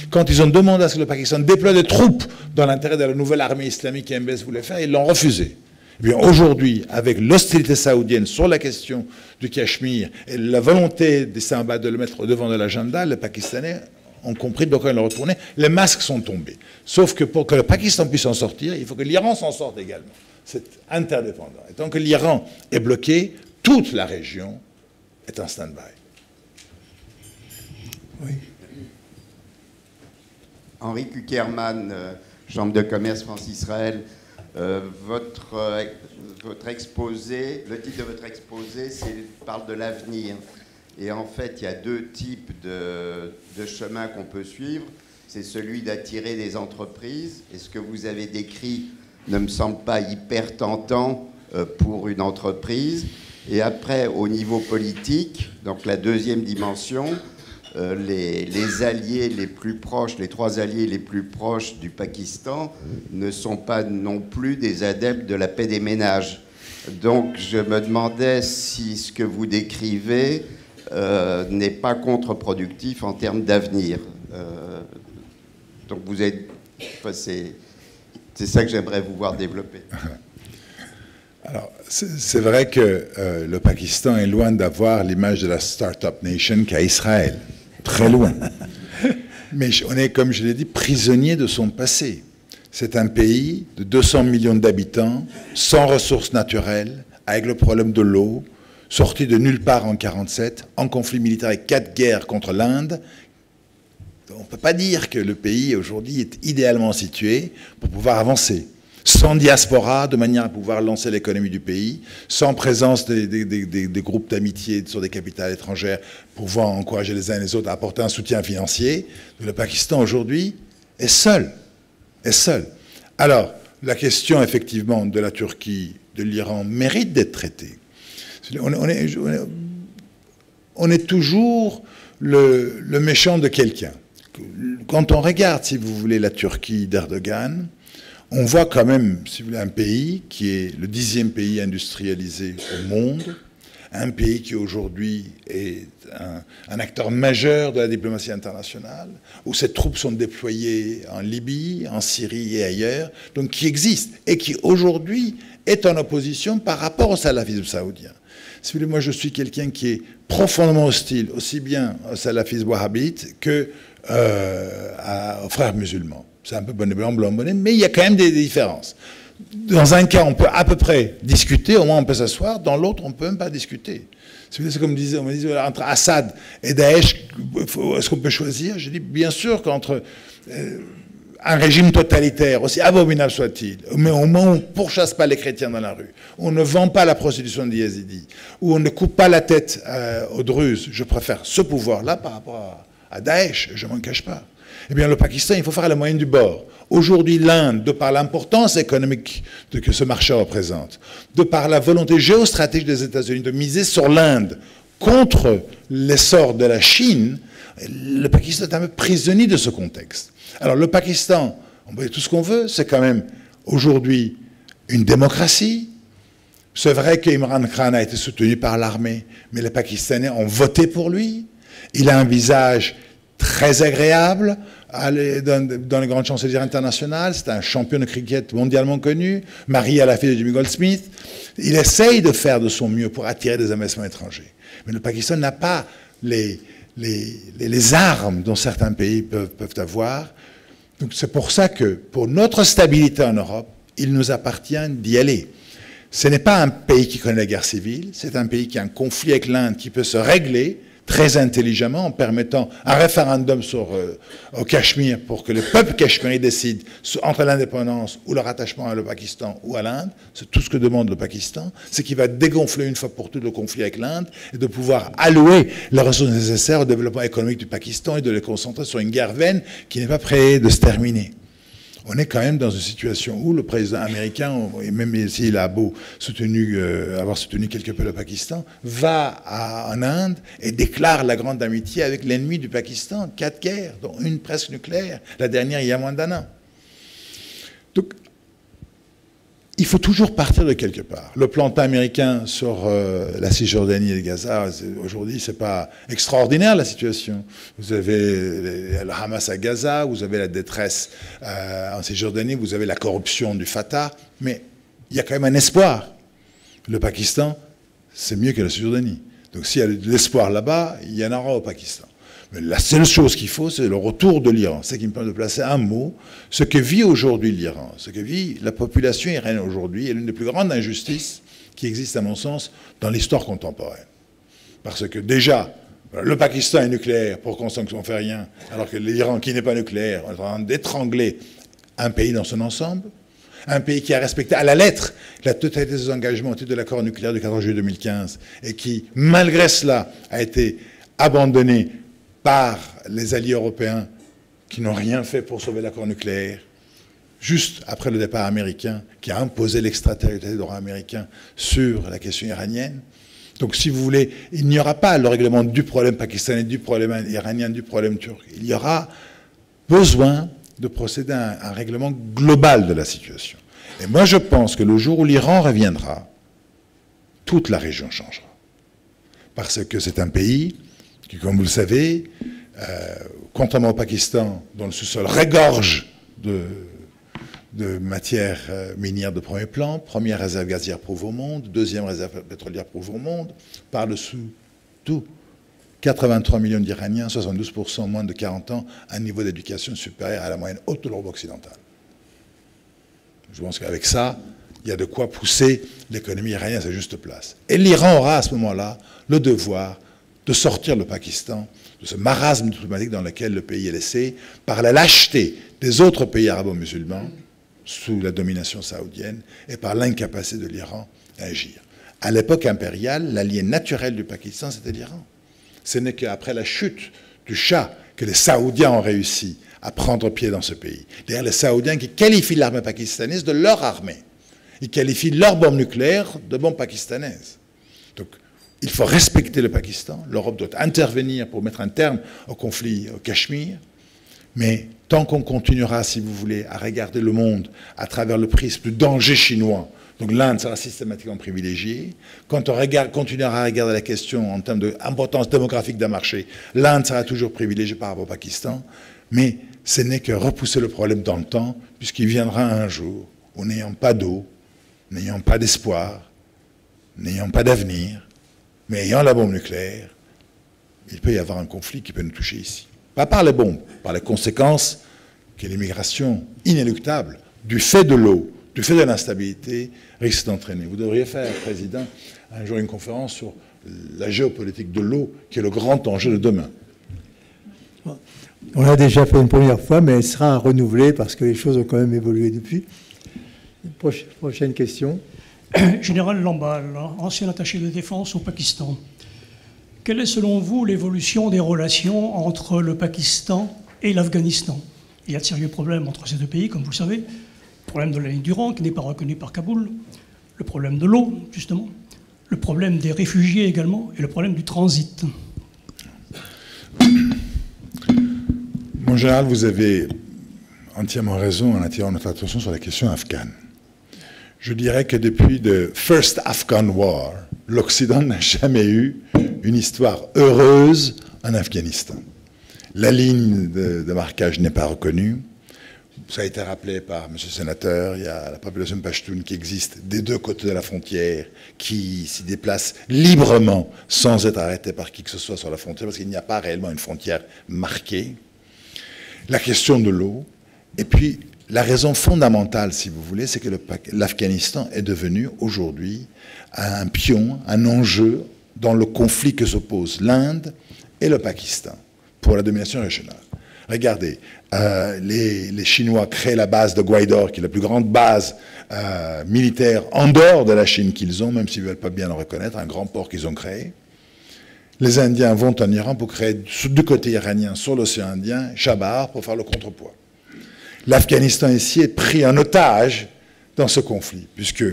Quand ils ont demandé à ce que le Pakistan déploie des troupes dans l'intérêt de la nouvelle armée islamique qu'MBS voulait faire, ils l'ont refusé. Eh bien, aujourd'hui, avec l'hostilité saoudienne sur la question du Cachemire et la volonté d'Islamabad de le mettre au devant de l'agenda, les Pakistanais ont compris de quoi ils le retournaient. Les masques sont tombés. Sauf que pour que le Pakistan puisse en sortir, il faut que l'Iran s'en sorte également. C'est interdépendant. Et tant que l'Iran est bloqué, toute la région est en stand-by. Oui. Henri Kuckerman, Chambre de commerce France-Israël, votre exposé, le titre de votre exposé parle de l'avenir. Et en fait, il y a deux types de chemins qu'on peut suivre. C'est celui d'attirer des entreprises. Et ce que vous avez décrit ne me semble pas hyper tentant pour une entreprise. Et après, au niveau politique, donc la deuxième dimension, les alliés les plus proches, les trois alliés les plus proches du Pakistan ne sont pas non plus des adeptes de la paix des ménages. Donc je me demandais si ce que vous décrivez n'est pas contre-productif en termes d'avenir. Donc vous êtes... Enfin, c'est ça que j'aimerais vous voir développer. Alors, c'est vrai que le Pakistan est loin d'avoir l'image de la start-up nation qu'a Israël. Très loin. Mais on est, comme je l'ai dit, prisonnier de son passé. C'est un pays de 200 millions d'habitants, sans ressources naturelles, avec le problème de l'eau, sorti de nulle part en 1947, en conflit militaire avec 4 guerres contre l'Inde. On ne peut pas dire que le pays aujourd'hui est idéalement situé pour pouvoir avancer. sans diaspora, de manière à pouvoir lancer l'économie du pays, sans présence des groupes d'amitié sur des capitales étrangères pouvant encourager les uns et les autres à apporter un soutien financier. Le Pakistan aujourd'hui est seul. Alors, la question effectivement de la Turquie, de l'Iran mérite d'être traitée. On est toujours le méchant de quelqu'un. Quand on regarde, si vous voulez, la Turquie d'Erdogan, on voit quand même, si vous voulez, un pays qui est le 10e pays industrialisé au monde, un pays qui aujourd'hui est un acteur majeur de la diplomatie internationale, où ses troupes sont déployées en Libye, en Syrie et ailleurs, donc qui existe et qui aujourd'hui est en opposition par rapport au salafisme saoudien. Si vous voulez, moi je suis quelqu'un qui est profondément hostile, aussi bien au salafisme wahhabite que aux frères musulmans. C'est un peu bonnet blanc, blanc bonnet, mais il y a quand même des différences. Dans un cas, on peut à peu près discuter, au moins on peut s'asseoir, dans l'autre, on ne peut même pas discuter. C'est comme on me disait, entre Assad et Daesh, est-ce qu'on peut choisir? Je dis, bien sûr qu'entre un régime totalitaire, aussi abominable soit-il, mais au moins on ne pourchasse pas les chrétiens dans la rue, on ne vend pas la prostitution des Yazidis, ou on ne coupe pas la tête aux Druzes, je préfère ce pouvoir-là par rapport à Daesh, je ne m'en cache pas. Eh bien, le Pakistan, il faut faire la moyenne du bord. Aujourd'hui, l'Inde, de par l'importance économique que ce marché représente, de par la volonté géostratégique des États-Unis de miser sur l'Inde contre l'essor de la Chine, le Pakistan est un peu prisonnier de ce contexte. Alors, le Pakistan, on peut dire tout ce qu'on veut, c'est quand même aujourd'hui une démocratie. C'est vrai qu'Imran Khan a été soutenu par l'armée, mais les Pakistanais ont voté pour lui. Il a un visage très agréable dans les grandes chancelleries internationales. C'est un champion de cricket mondialement connu, marié à la fille de Jimmy Goldsmith. Il essaye de faire de son mieux pour attirer des investissements étrangers. Mais le Pakistan n'a pas les armes dont certains pays peuvent avoir. Donc c'est pour ça que, pour notre stabilité en Europe, il nous appartient d'y aller. Ce n'est pas un pays qui connaît la guerre civile, c'est un pays qui a un conflit avec l'Inde qui peut se régler très intelligemment en permettant un référendum au Cachemire pour que le peuple cachemiri décide entre l'indépendance ou le rattachement à le Pakistan ou à l'Inde. C'est tout ce que demande le Pakistan. C'est qu'il va dégonfler une fois pour toutes le conflit avec l'Inde et de pouvoir allouer les ressources nécessaires au développement économique du Pakistan et de les concentrer sur une guerre vaine qui n'est pas prête de se terminer. On est quand même dans une situation où le président américain, et même s'il a beau avoir soutenu quelque peu le Pakistan, va en Inde et déclare la grande amitié avec l'ennemi du Pakistan. 4 guerres, dont une presque nucléaire. La dernière, il y a moins d'un an. Donc, il faut toujours partir de quelque part. Le plan américain sur la Cisjordanie et le Gaza, aujourd'hui, ce n'est pas extraordinaire la situation. Vous avez le Hamas à Gaza, vous avez la détresse en Cisjordanie, vous avez la corruption du Fatah, mais il y a quand même un espoir. Le Pakistan, c'est mieux que la Cisjordanie. Donc s'il y a de l'espoir là-bas, il y en aura au Pakistan. Mais la seule chose qu'il faut, c'est le retour de l'Iran. C'est qui me permet de placer un mot. Ce que vit aujourd'hui l'Iran, ce que vit la population iranienne aujourd'hui, est l'une des plus grandes injustices qui existent, à mon sens, dans l'histoire contemporaine. Parce que déjà, le Pakistan est nucléaire pour qu'on sente qu'on ne fait rien, alors que l'Iran, qui n'est pas nucléaire, est en train d'étrangler un pays dans son ensemble. Un pays qui a respecté à la lettre la totalité de ses engagements au titre de l'accord nucléaire du 14 juillet 2015 et qui, malgré cela, a été abandonné par les alliés européens qui n'ont rien fait pour sauver l'accord nucléaire, juste après le départ américain, qui a imposé l'extraterritorialité du droit américain sur la question iranienne. Donc, si vous voulez, il n'y aura pas le règlement du problème pakistanais, du problème iranien, du problème turc. Il y aura besoin de procéder à un règlement global de la situation. Et moi, je pense que le jour où l'Iran reviendra, toute la région changera. Parce que c'est un pays qui, comme vous le savez, contrairement au Pakistan, dont le sous-sol regorge de matières minières de premier plan, première réserve gazière prouve au monde, deuxième réserve pétrolière prouve au monde, par-dessous tout, 83 millions d'Iraniens, 72% moins de 40 ans, un niveau d'éducation supérieur à la moyenne haute de l'Europe occidentale. Je pense qu'avec ça, il y a de quoi pousser l'économie iranienne à sa juste place. Et l'Iran aura à ce moment-là le devoir de sortir le Pakistan de ce marasme diplomatique dans lequel le pays est laissé par la lâcheté des autres pays arabo-musulmans sous la domination saoudienne et par l'incapacité de l'Iran à agir. À l'époque impériale, l'allié naturel du Pakistan, c'était l'Iran. Ce n'est qu'après la chute du Shah que les Saoudiens ont réussi à prendre pied dans ce pays. D'ailleurs, les Saoudiens qui qualifient l'armée pakistanaise de leur armée. Ils qualifient leurs bombes nucléaires de bombes pakistanaises. Donc, il faut respecter le Pakistan. L'Europe doit intervenir pour mettre un terme au conflit au Cachemire. Mais tant qu'on continuera, si vous voulez, à regarder le monde à travers le prisme du danger chinois, donc l'Inde sera systématiquement privilégiée. Quand on continuera à regarder la question en termes d'importance démographique d'un marché, l'Inde sera toujours privilégiée par rapport au Pakistan. Mais ce n'est que repousser le problème dans le temps, puisqu'il viendra un jour où, n'ayant pas d'eau, n'ayant pas d'espoir, n'ayant pas d'avenir, mais ayant la bombe nucléaire, il peut y avoir un conflit qui peut nous toucher ici. Pas par les bombes, par les conséquences que l'immigration inéluctable, du fait de l'eau, du fait de l'instabilité, risque d'entraîner. Vous devriez faire, Président, un jour une conférence sur la géopolitique de l'eau, qui est le grand enjeu de demain. On l'a déjà fait une première fois, mais elle sera renouvelée parce que les choses ont quand même évolué depuis. Prochaine question. Général Lamballe, ancien attaché de défense au Pakistan. Quelle est selon vous l'évolution des relations entre le Pakistan et l'Afghanistan? Il y a de sérieux problèmes entre ces deux pays, comme vous le savez. Le problème de la ligne du rang, qui n'est pas reconnue par Kaboul. Le problème de l'eau, justement. Le problème des réfugiés également. Et le problème du transit. Mon général, vous avez entièrement raison en attirant notre attention sur la question afghane. Je dirais que depuis le First Afghan War, l'Occident n'a jamais eu une histoire heureuse en Afghanistan. La ligne de marquage n'est pas reconnue. Ça a été rappelé par M. le sénateur, il y a la population pachtoune qui existe des deux côtés de la frontière, qui s'y déplace librement sans être arrêté par qui que ce soit sur la frontière, parce qu'il n'y a pas réellement une frontière marquée. La question de l'eau, et puis la raison fondamentale, si vous voulez, c'est que l'Afghanistan est devenu aujourd'hui un pion, un enjeu dans le conflit que s'opposent l'Inde et le Pakistan pour la domination régionale. Regardez, les Chinois créent la base de Gwaidor, qui est la plus grande base militaire en dehors de la Chine qu'ils ont, même s'ils ne veulent pas bien le reconnaître, un grand port qu'ils ont créé. Les Indiens vont en Iran pour créer du côté iranien, sur l'océan Indien, Chabahar, pour faire le contrepoids. L'Afghanistan ici est pris en otage dans ce conflit, puisque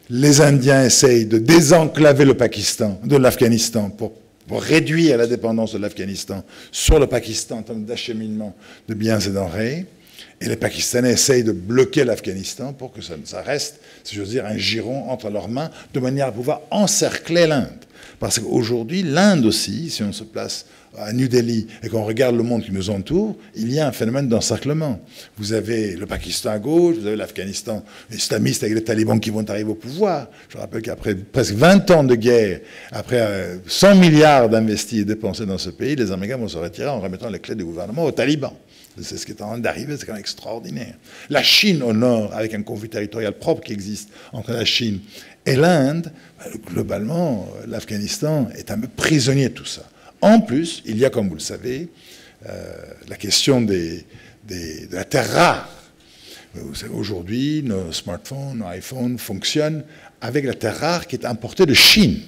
les Indiens essayent de désenclaver le Pakistan, de l'Afghanistan, pour réduire la dépendance de l'Afghanistan sur le Pakistan en termes d'acheminement de biens et denrées. Et les Pakistanais essayent de bloquer l'Afghanistan pour que ça reste, si j'ose dire, un giron entre leurs mains, de manière à pouvoir encercler l'Inde. Parce qu'aujourd'hui, l'Inde aussi, si on se place à New Delhi et qu'on regarde le monde qui nous entoure, il y a un phénomène d'encerclement. Vous avez le Pakistan à gauche, vous avez l'Afghanistan islamiste avec les talibans qui vont arriver au pouvoir. Je rappelle qu'après presque 20 ans de guerre, après 100 milliards d'investis et dépensés dans ce pays, les Américains vont se retirer en remettant les clés du gouvernement aux talibans. C'est ce qui est en train d'arriver, c'est quand même extraordinaire. La Chine au nord, avec un conflit territorial propre qui existe entre la Chine et l'Inde, globalement, l'Afghanistan est un peu prisonnier de tout ça. En plus, il y a, comme vous le savez, la question de la terre rare. Aujourd'hui, nos smartphones, nos iPhones fonctionnent avec la terre rare qui est importée de Chine,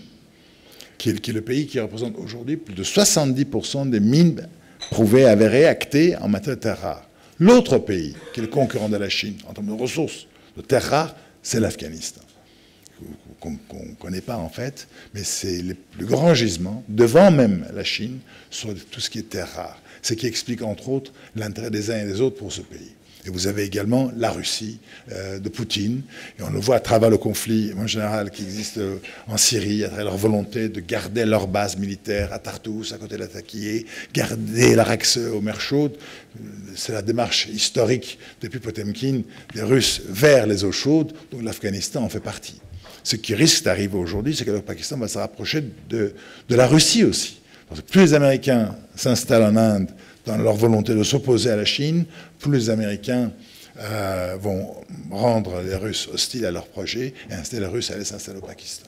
qui est le pays qui représente aujourd'hui plus de 70% des mines prouvées, avérées, actées en matière de terre rare. L'autre pays, qui est le concurrent de la Chine en termes de ressources de terre rare, c'est l'Afghanistan, qu'on ne connaît pas en fait, mais c'est le plus grand gisement, devant même la Chine, sur tout ce qui est terre rare. Ce qui explique entre autres l'intérêt des uns et des autres pour ce pays. Et vous avez également la Russie de Poutine, et on le voit à travers le conflit en général qui existe en Syrie, à travers leur volonté de garder leur base militaire à Tartous, à côté de la Taquillée, garder leur accès aux mers chaudes. C'est la démarche historique depuis Potemkin des Russes vers les eaux chaudes, dont l'Afghanistan en fait partie. Ce qui risque d'arriver aujourd'hui, c'est que le Pakistan va se rapprocher de la Russie aussi. Parce que plus les Américains s'installent en Inde dans leur volonté de s'opposer à la Chine, plus les Américains vont rendre les Russes hostiles à leur projet et inciter les Russes à aller s'installer au Pakistan.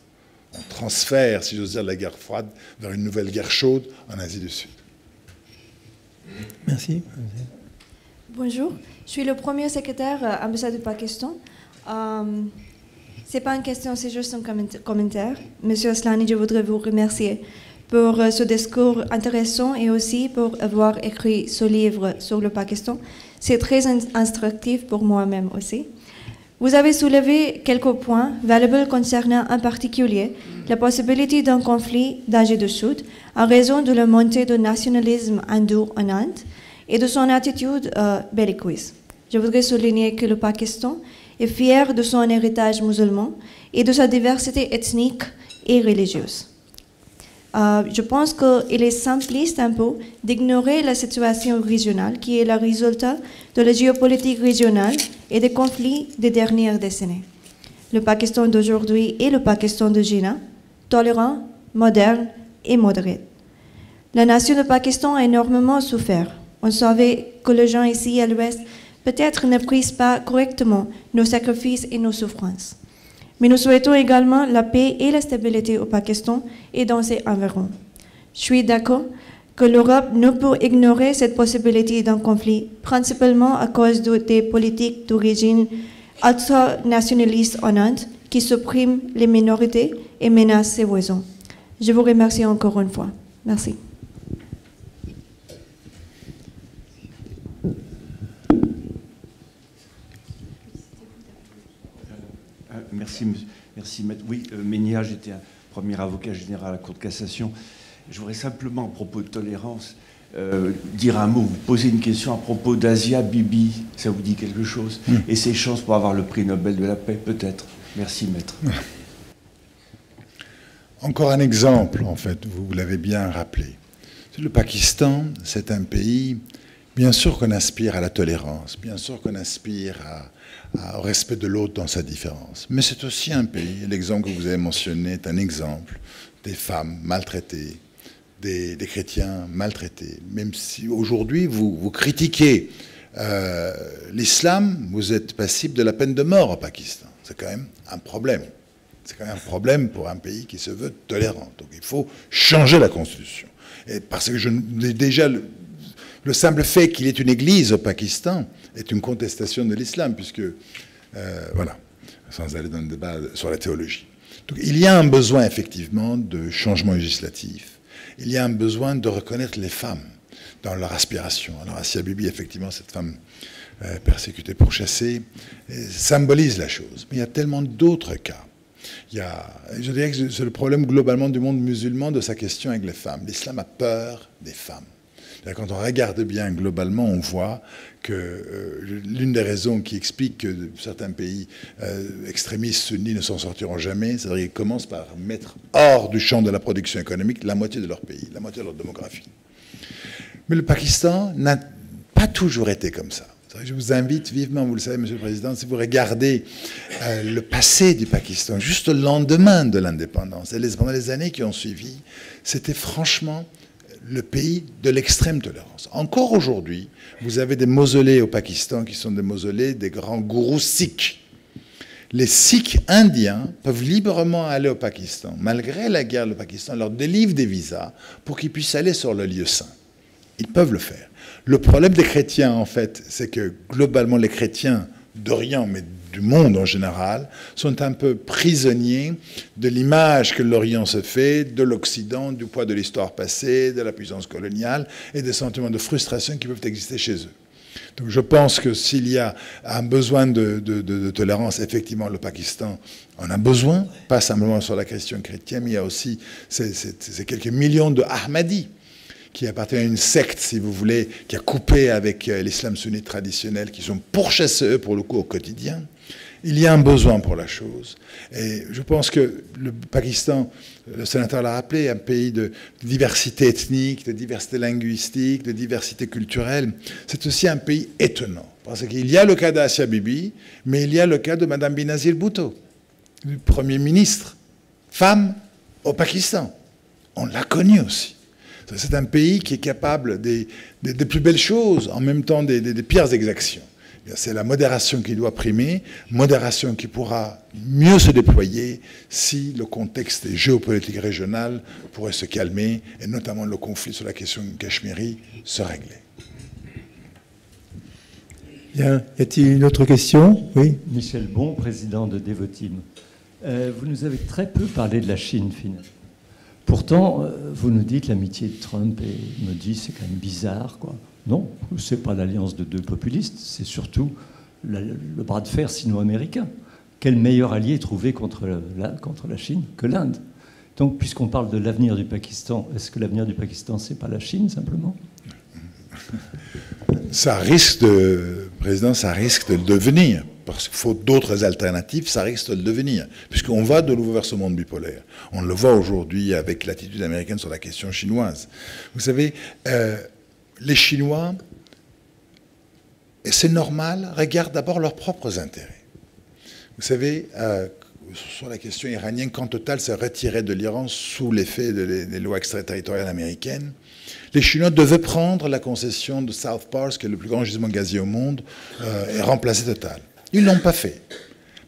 On transfère, si j'ose dire, la guerre froide vers une nouvelle guerre chaude en Asie du Sud. Merci. Bonjour, je suis le premier secrétaire ambassade du Pakistan. C'est pas une question, c'est juste un commentaire. Monsieur Aslani, je voudrais vous remercier pour ce discours intéressant et aussi pour avoir écrit ce livre sur le Pakistan. C'est très instructif pour moi-même aussi. Vous avez soulevé quelques points valables concernant en particulier la possibilité d'un conflit d'Asie du Sud en raison de la montée du nationalisme hindou en Inde et de son attitude belliqueuse. Je voudrais souligner que le Pakistan est fier de son héritage musulman et de sa diversité ethnique et religieuse. Je pense qu'il est simpliste un peu d'ignorer la situation régionale qui est le résultat de la géopolitique régionale et des conflits des dernières décennies. Le Pakistan d'aujourd'hui est le Pakistan de Jinnah, tolérant, moderne et modéré. La nation du Pakistan a énormément souffert. On savait que les gens ici à l'Ouest peut-être ne prisent pas correctement nos sacrifices et nos souffrances. Mais nous souhaitons également la paix et la stabilité au Pakistan et dans ses environs. Je suis d'accord que l'Europe ne peut ignorer cette possibilité d'un conflit, principalement à cause des politiques d'origine ultranationaliste en Inde qui suppriment les minorités et menacent ses voisins. Je vous remercie encore une fois. Merci. Merci. Oui, Ménia, j'étais un premier avocat général à la Cour de cassation. Je voudrais simplement, à propos de tolérance, dire un mot, vous poser une question à propos d'Asia Bibi. Ça vous dit quelque chose? Et ses chances pour avoir le prix Nobel de la paix, peut-être. Merci, maître. Encore un exemple, en fait, vous l'avez bien rappelé. Le Pakistan, c'est un pays, bien sûr qu'on aspire à la tolérance, bien sûr qu'on aspire au respect de l'autre dans sa différence. Mais c'est aussi un pays, l'exemple que vous avez mentionné est un exemple, des femmes maltraitées, des chrétiens maltraités. Même si aujourd'hui vous critiquez l'islam, vous êtes passible de la peine de mort au Pakistan. C'est quand même un problème. C'est quand même un problème pour un pays qui se veut tolérant. Donc il faut changer la Constitution. Et parce que déjà, le simple fait qu'il y ait une église au Pakistan est une contestation de l'islam, puisque, voilà, sans aller dans le débat sur la théologie. Donc il y a un besoin effectivement de changement législatif. Il y a un besoin de reconnaître les femmes dans leur aspiration. Alors Asia Bibi, effectivement, cette femme persécutée, pourchassée, symbolise la chose. Mais il y a tellement d'autres cas. Je dirais que c'est le problème globalement du monde musulman de sa question avec les femmes. L'islam a peur des femmes. Quand on regarde bien globalement, on voit que l'une des raisons qui explique que certains pays extrémistes sunnis ne s'en sortiront jamais, c'est-à-dire qu'ils commencent par mettre hors du champ de la production économique la moitié de leur pays, la moitié de leur démographie. Mais le Pakistan n'a pas toujours été comme ça. Je vous invite vivement, vous le savez, Monsieur le Président, si vous regardez le passé du Pakistan, juste le lendemain de l'indépendance, et pendant les années qui ont suivi, c'était franchement le pays de l'extrême tolérance. Encore aujourd'hui, vous avez des mausolées au Pakistan qui sont des mausolées des grands gourous sikhs. Les sikhs indiens peuvent librement aller au Pakistan. Malgré la guerre, le Pakistan leur délivre des visas pour qu'ils puissent aller sur le lieu saint. Ils peuvent le faire. Le problème des chrétiens, en fait, c'est que globalement, les chrétiens d'Orient, mais du monde en général, sont un peu prisonniers de l'image que l'Orient se fait, de l'Occident, du poids de l'histoire passée, de la puissance coloniale et des sentiments de frustration qui peuvent exister chez eux. Donc je pense que s'il y a un besoin de tolérance, effectivement, le Pakistan en a besoin, pas simplement sur la question chrétienne, mais il y a aussi ces quelques millions de Ahmadis qui appartiennent à une secte, si vous voulez, qui a coupé avec l'islam sunnite traditionnel, qui sont pourchassés, eux, pour le coup, au quotidien. Il y a un besoin pour la chose. Et je pense que le Pakistan, le sénateur l'a rappelé, est un pays de diversité ethnique, de diversité linguistique, de diversité culturelle. C'est aussi un pays étonnant. Parce qu'il y a le cas d'Asia Bibi, mais il y a le cas de Mme Benazir Bhutto, du Premier ministre, femme au Pakistan. On l'a connue aussi. C'est un pays qui est capable des plus belles choses, en même temps des pires exactions. C'est la modération qui doit primer, modération qui pourra mieux se déployer si le contexte géopolitique régional pourrait se calmer, et notamment le conflit sur la question cachemiri se régler. Bien. Y a-t-il une autre question? Oui. Michel Bon, président de Devotim. Vous nous avez très peu parlé de la Chine, finalement. Pourtant, vous nous dites l'amitié de Trump et Modi, c'est quand même bizarre, quoi. Non, c'est pas l'alliance de deux populistes, c'est surtout le bras de fer sino-américain. Quel meilleur allié trouver contre la Chine que l'Inde? Donc, puisqu'on parle de l'avenir du Pakistan, est-ce que l'avenir du Pakistan, c'est pas la Chine, simplement? Ça risque Président, ça risque de le devenir. Parce qu'il faut d'autres alternatives, ça risque de le devenir. Puisqu'on va de nouveau vers ce monde bipolaire. On le voit aujourd'hui avec l'attitude américaine sur la question chinoise. Vous savez, les Chinois, et c'est normal, regardent d'abord leurs propres intérêts. Vous savez, sur la question iranienne, quand Total s'est retiré de l'Iran sous l'effet des lois extraterritoriales américaines, les Chinois devaient prendre la concession de South Pars, qui est le plus grand gisement gazier au monde, et remplacer Total. Ils ne l'ont pas fait,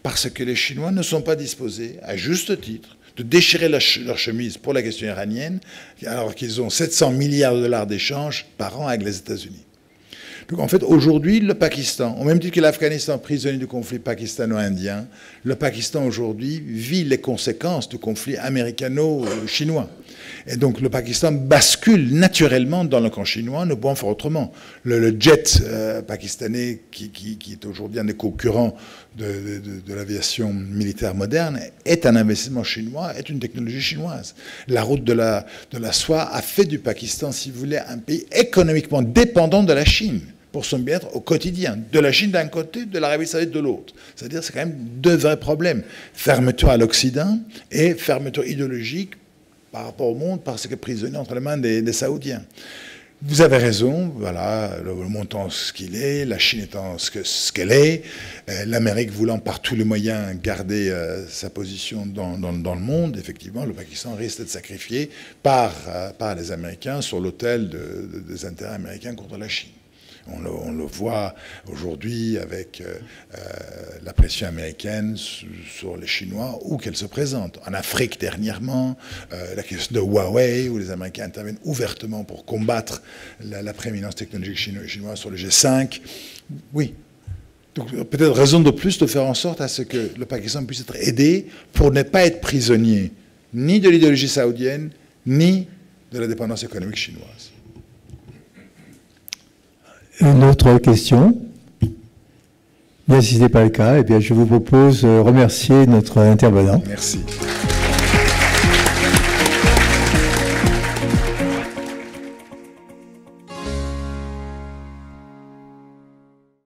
parce que les Chinois ne sont pas disposés, à juste titre, de déchirer leur chemise pour la question iranienne, alors qu'ils ont 700 milliards de dollars d'échanges par an avec les États-Unis. Donc en fait, aujourd'hui, le Pakistan, au même titre que l'Afghanistan, prisonnier du conflit pakistano-indien, le Pakistan aujourd'hui vit les conséquences du conflit américano-chinois. Et donc le Pakistan bascule naturellement dans le camp chinois, ne pouvant faire autrement. Le jet pakistanais, qui est aujourd'hui un des concurrents de l'aviation militaire moderne, est un investissement chinois, est une technologie chinoise. La route de la soie a fait du Pakistan, si vous voulez, un pays économiquement dépendant de la Chine pour son bien-être au quotidien. De la Chine d'un côté, de l'Arabie saoudite de l'autre. C'est-à-dire c'est quand même deux vrais problèmes. Fermeture à l'Occident et fermeture idéologique par rapport au monde, parce que prisonnier entre les mains des Saoudiens. Vous avez raison, voilà, le montant ce qu'il est, la Chine étant ce qu'elle est, l'Amérique voulant par tous les moyens garder sa position dans le monde, effectivement, le Pakistan risque d'être sacrifié par les Américains sur l'autel des intérêts américains contre la Chine. On le voit aujourd'hui avec la pression américaine sur les Chinois, où qu'elle se présente. En Afrique, dernièrement, la question de Huawei, où les Américains interviennent ouvertement pour combattre la prééminence technologique chinoise sur le G5. Oui. Donc peut-être raison de plus de faire en sorte à ce que le Pakistan puisse être aidé pour ne pas être prisonnier ni de l'idéologie saoudienne, ni de la dépendance économique chinoise. Une autre question? Bien, si ce n'est pas le cas, eh bien, je vous propose de remercier notre intervenant. Merci.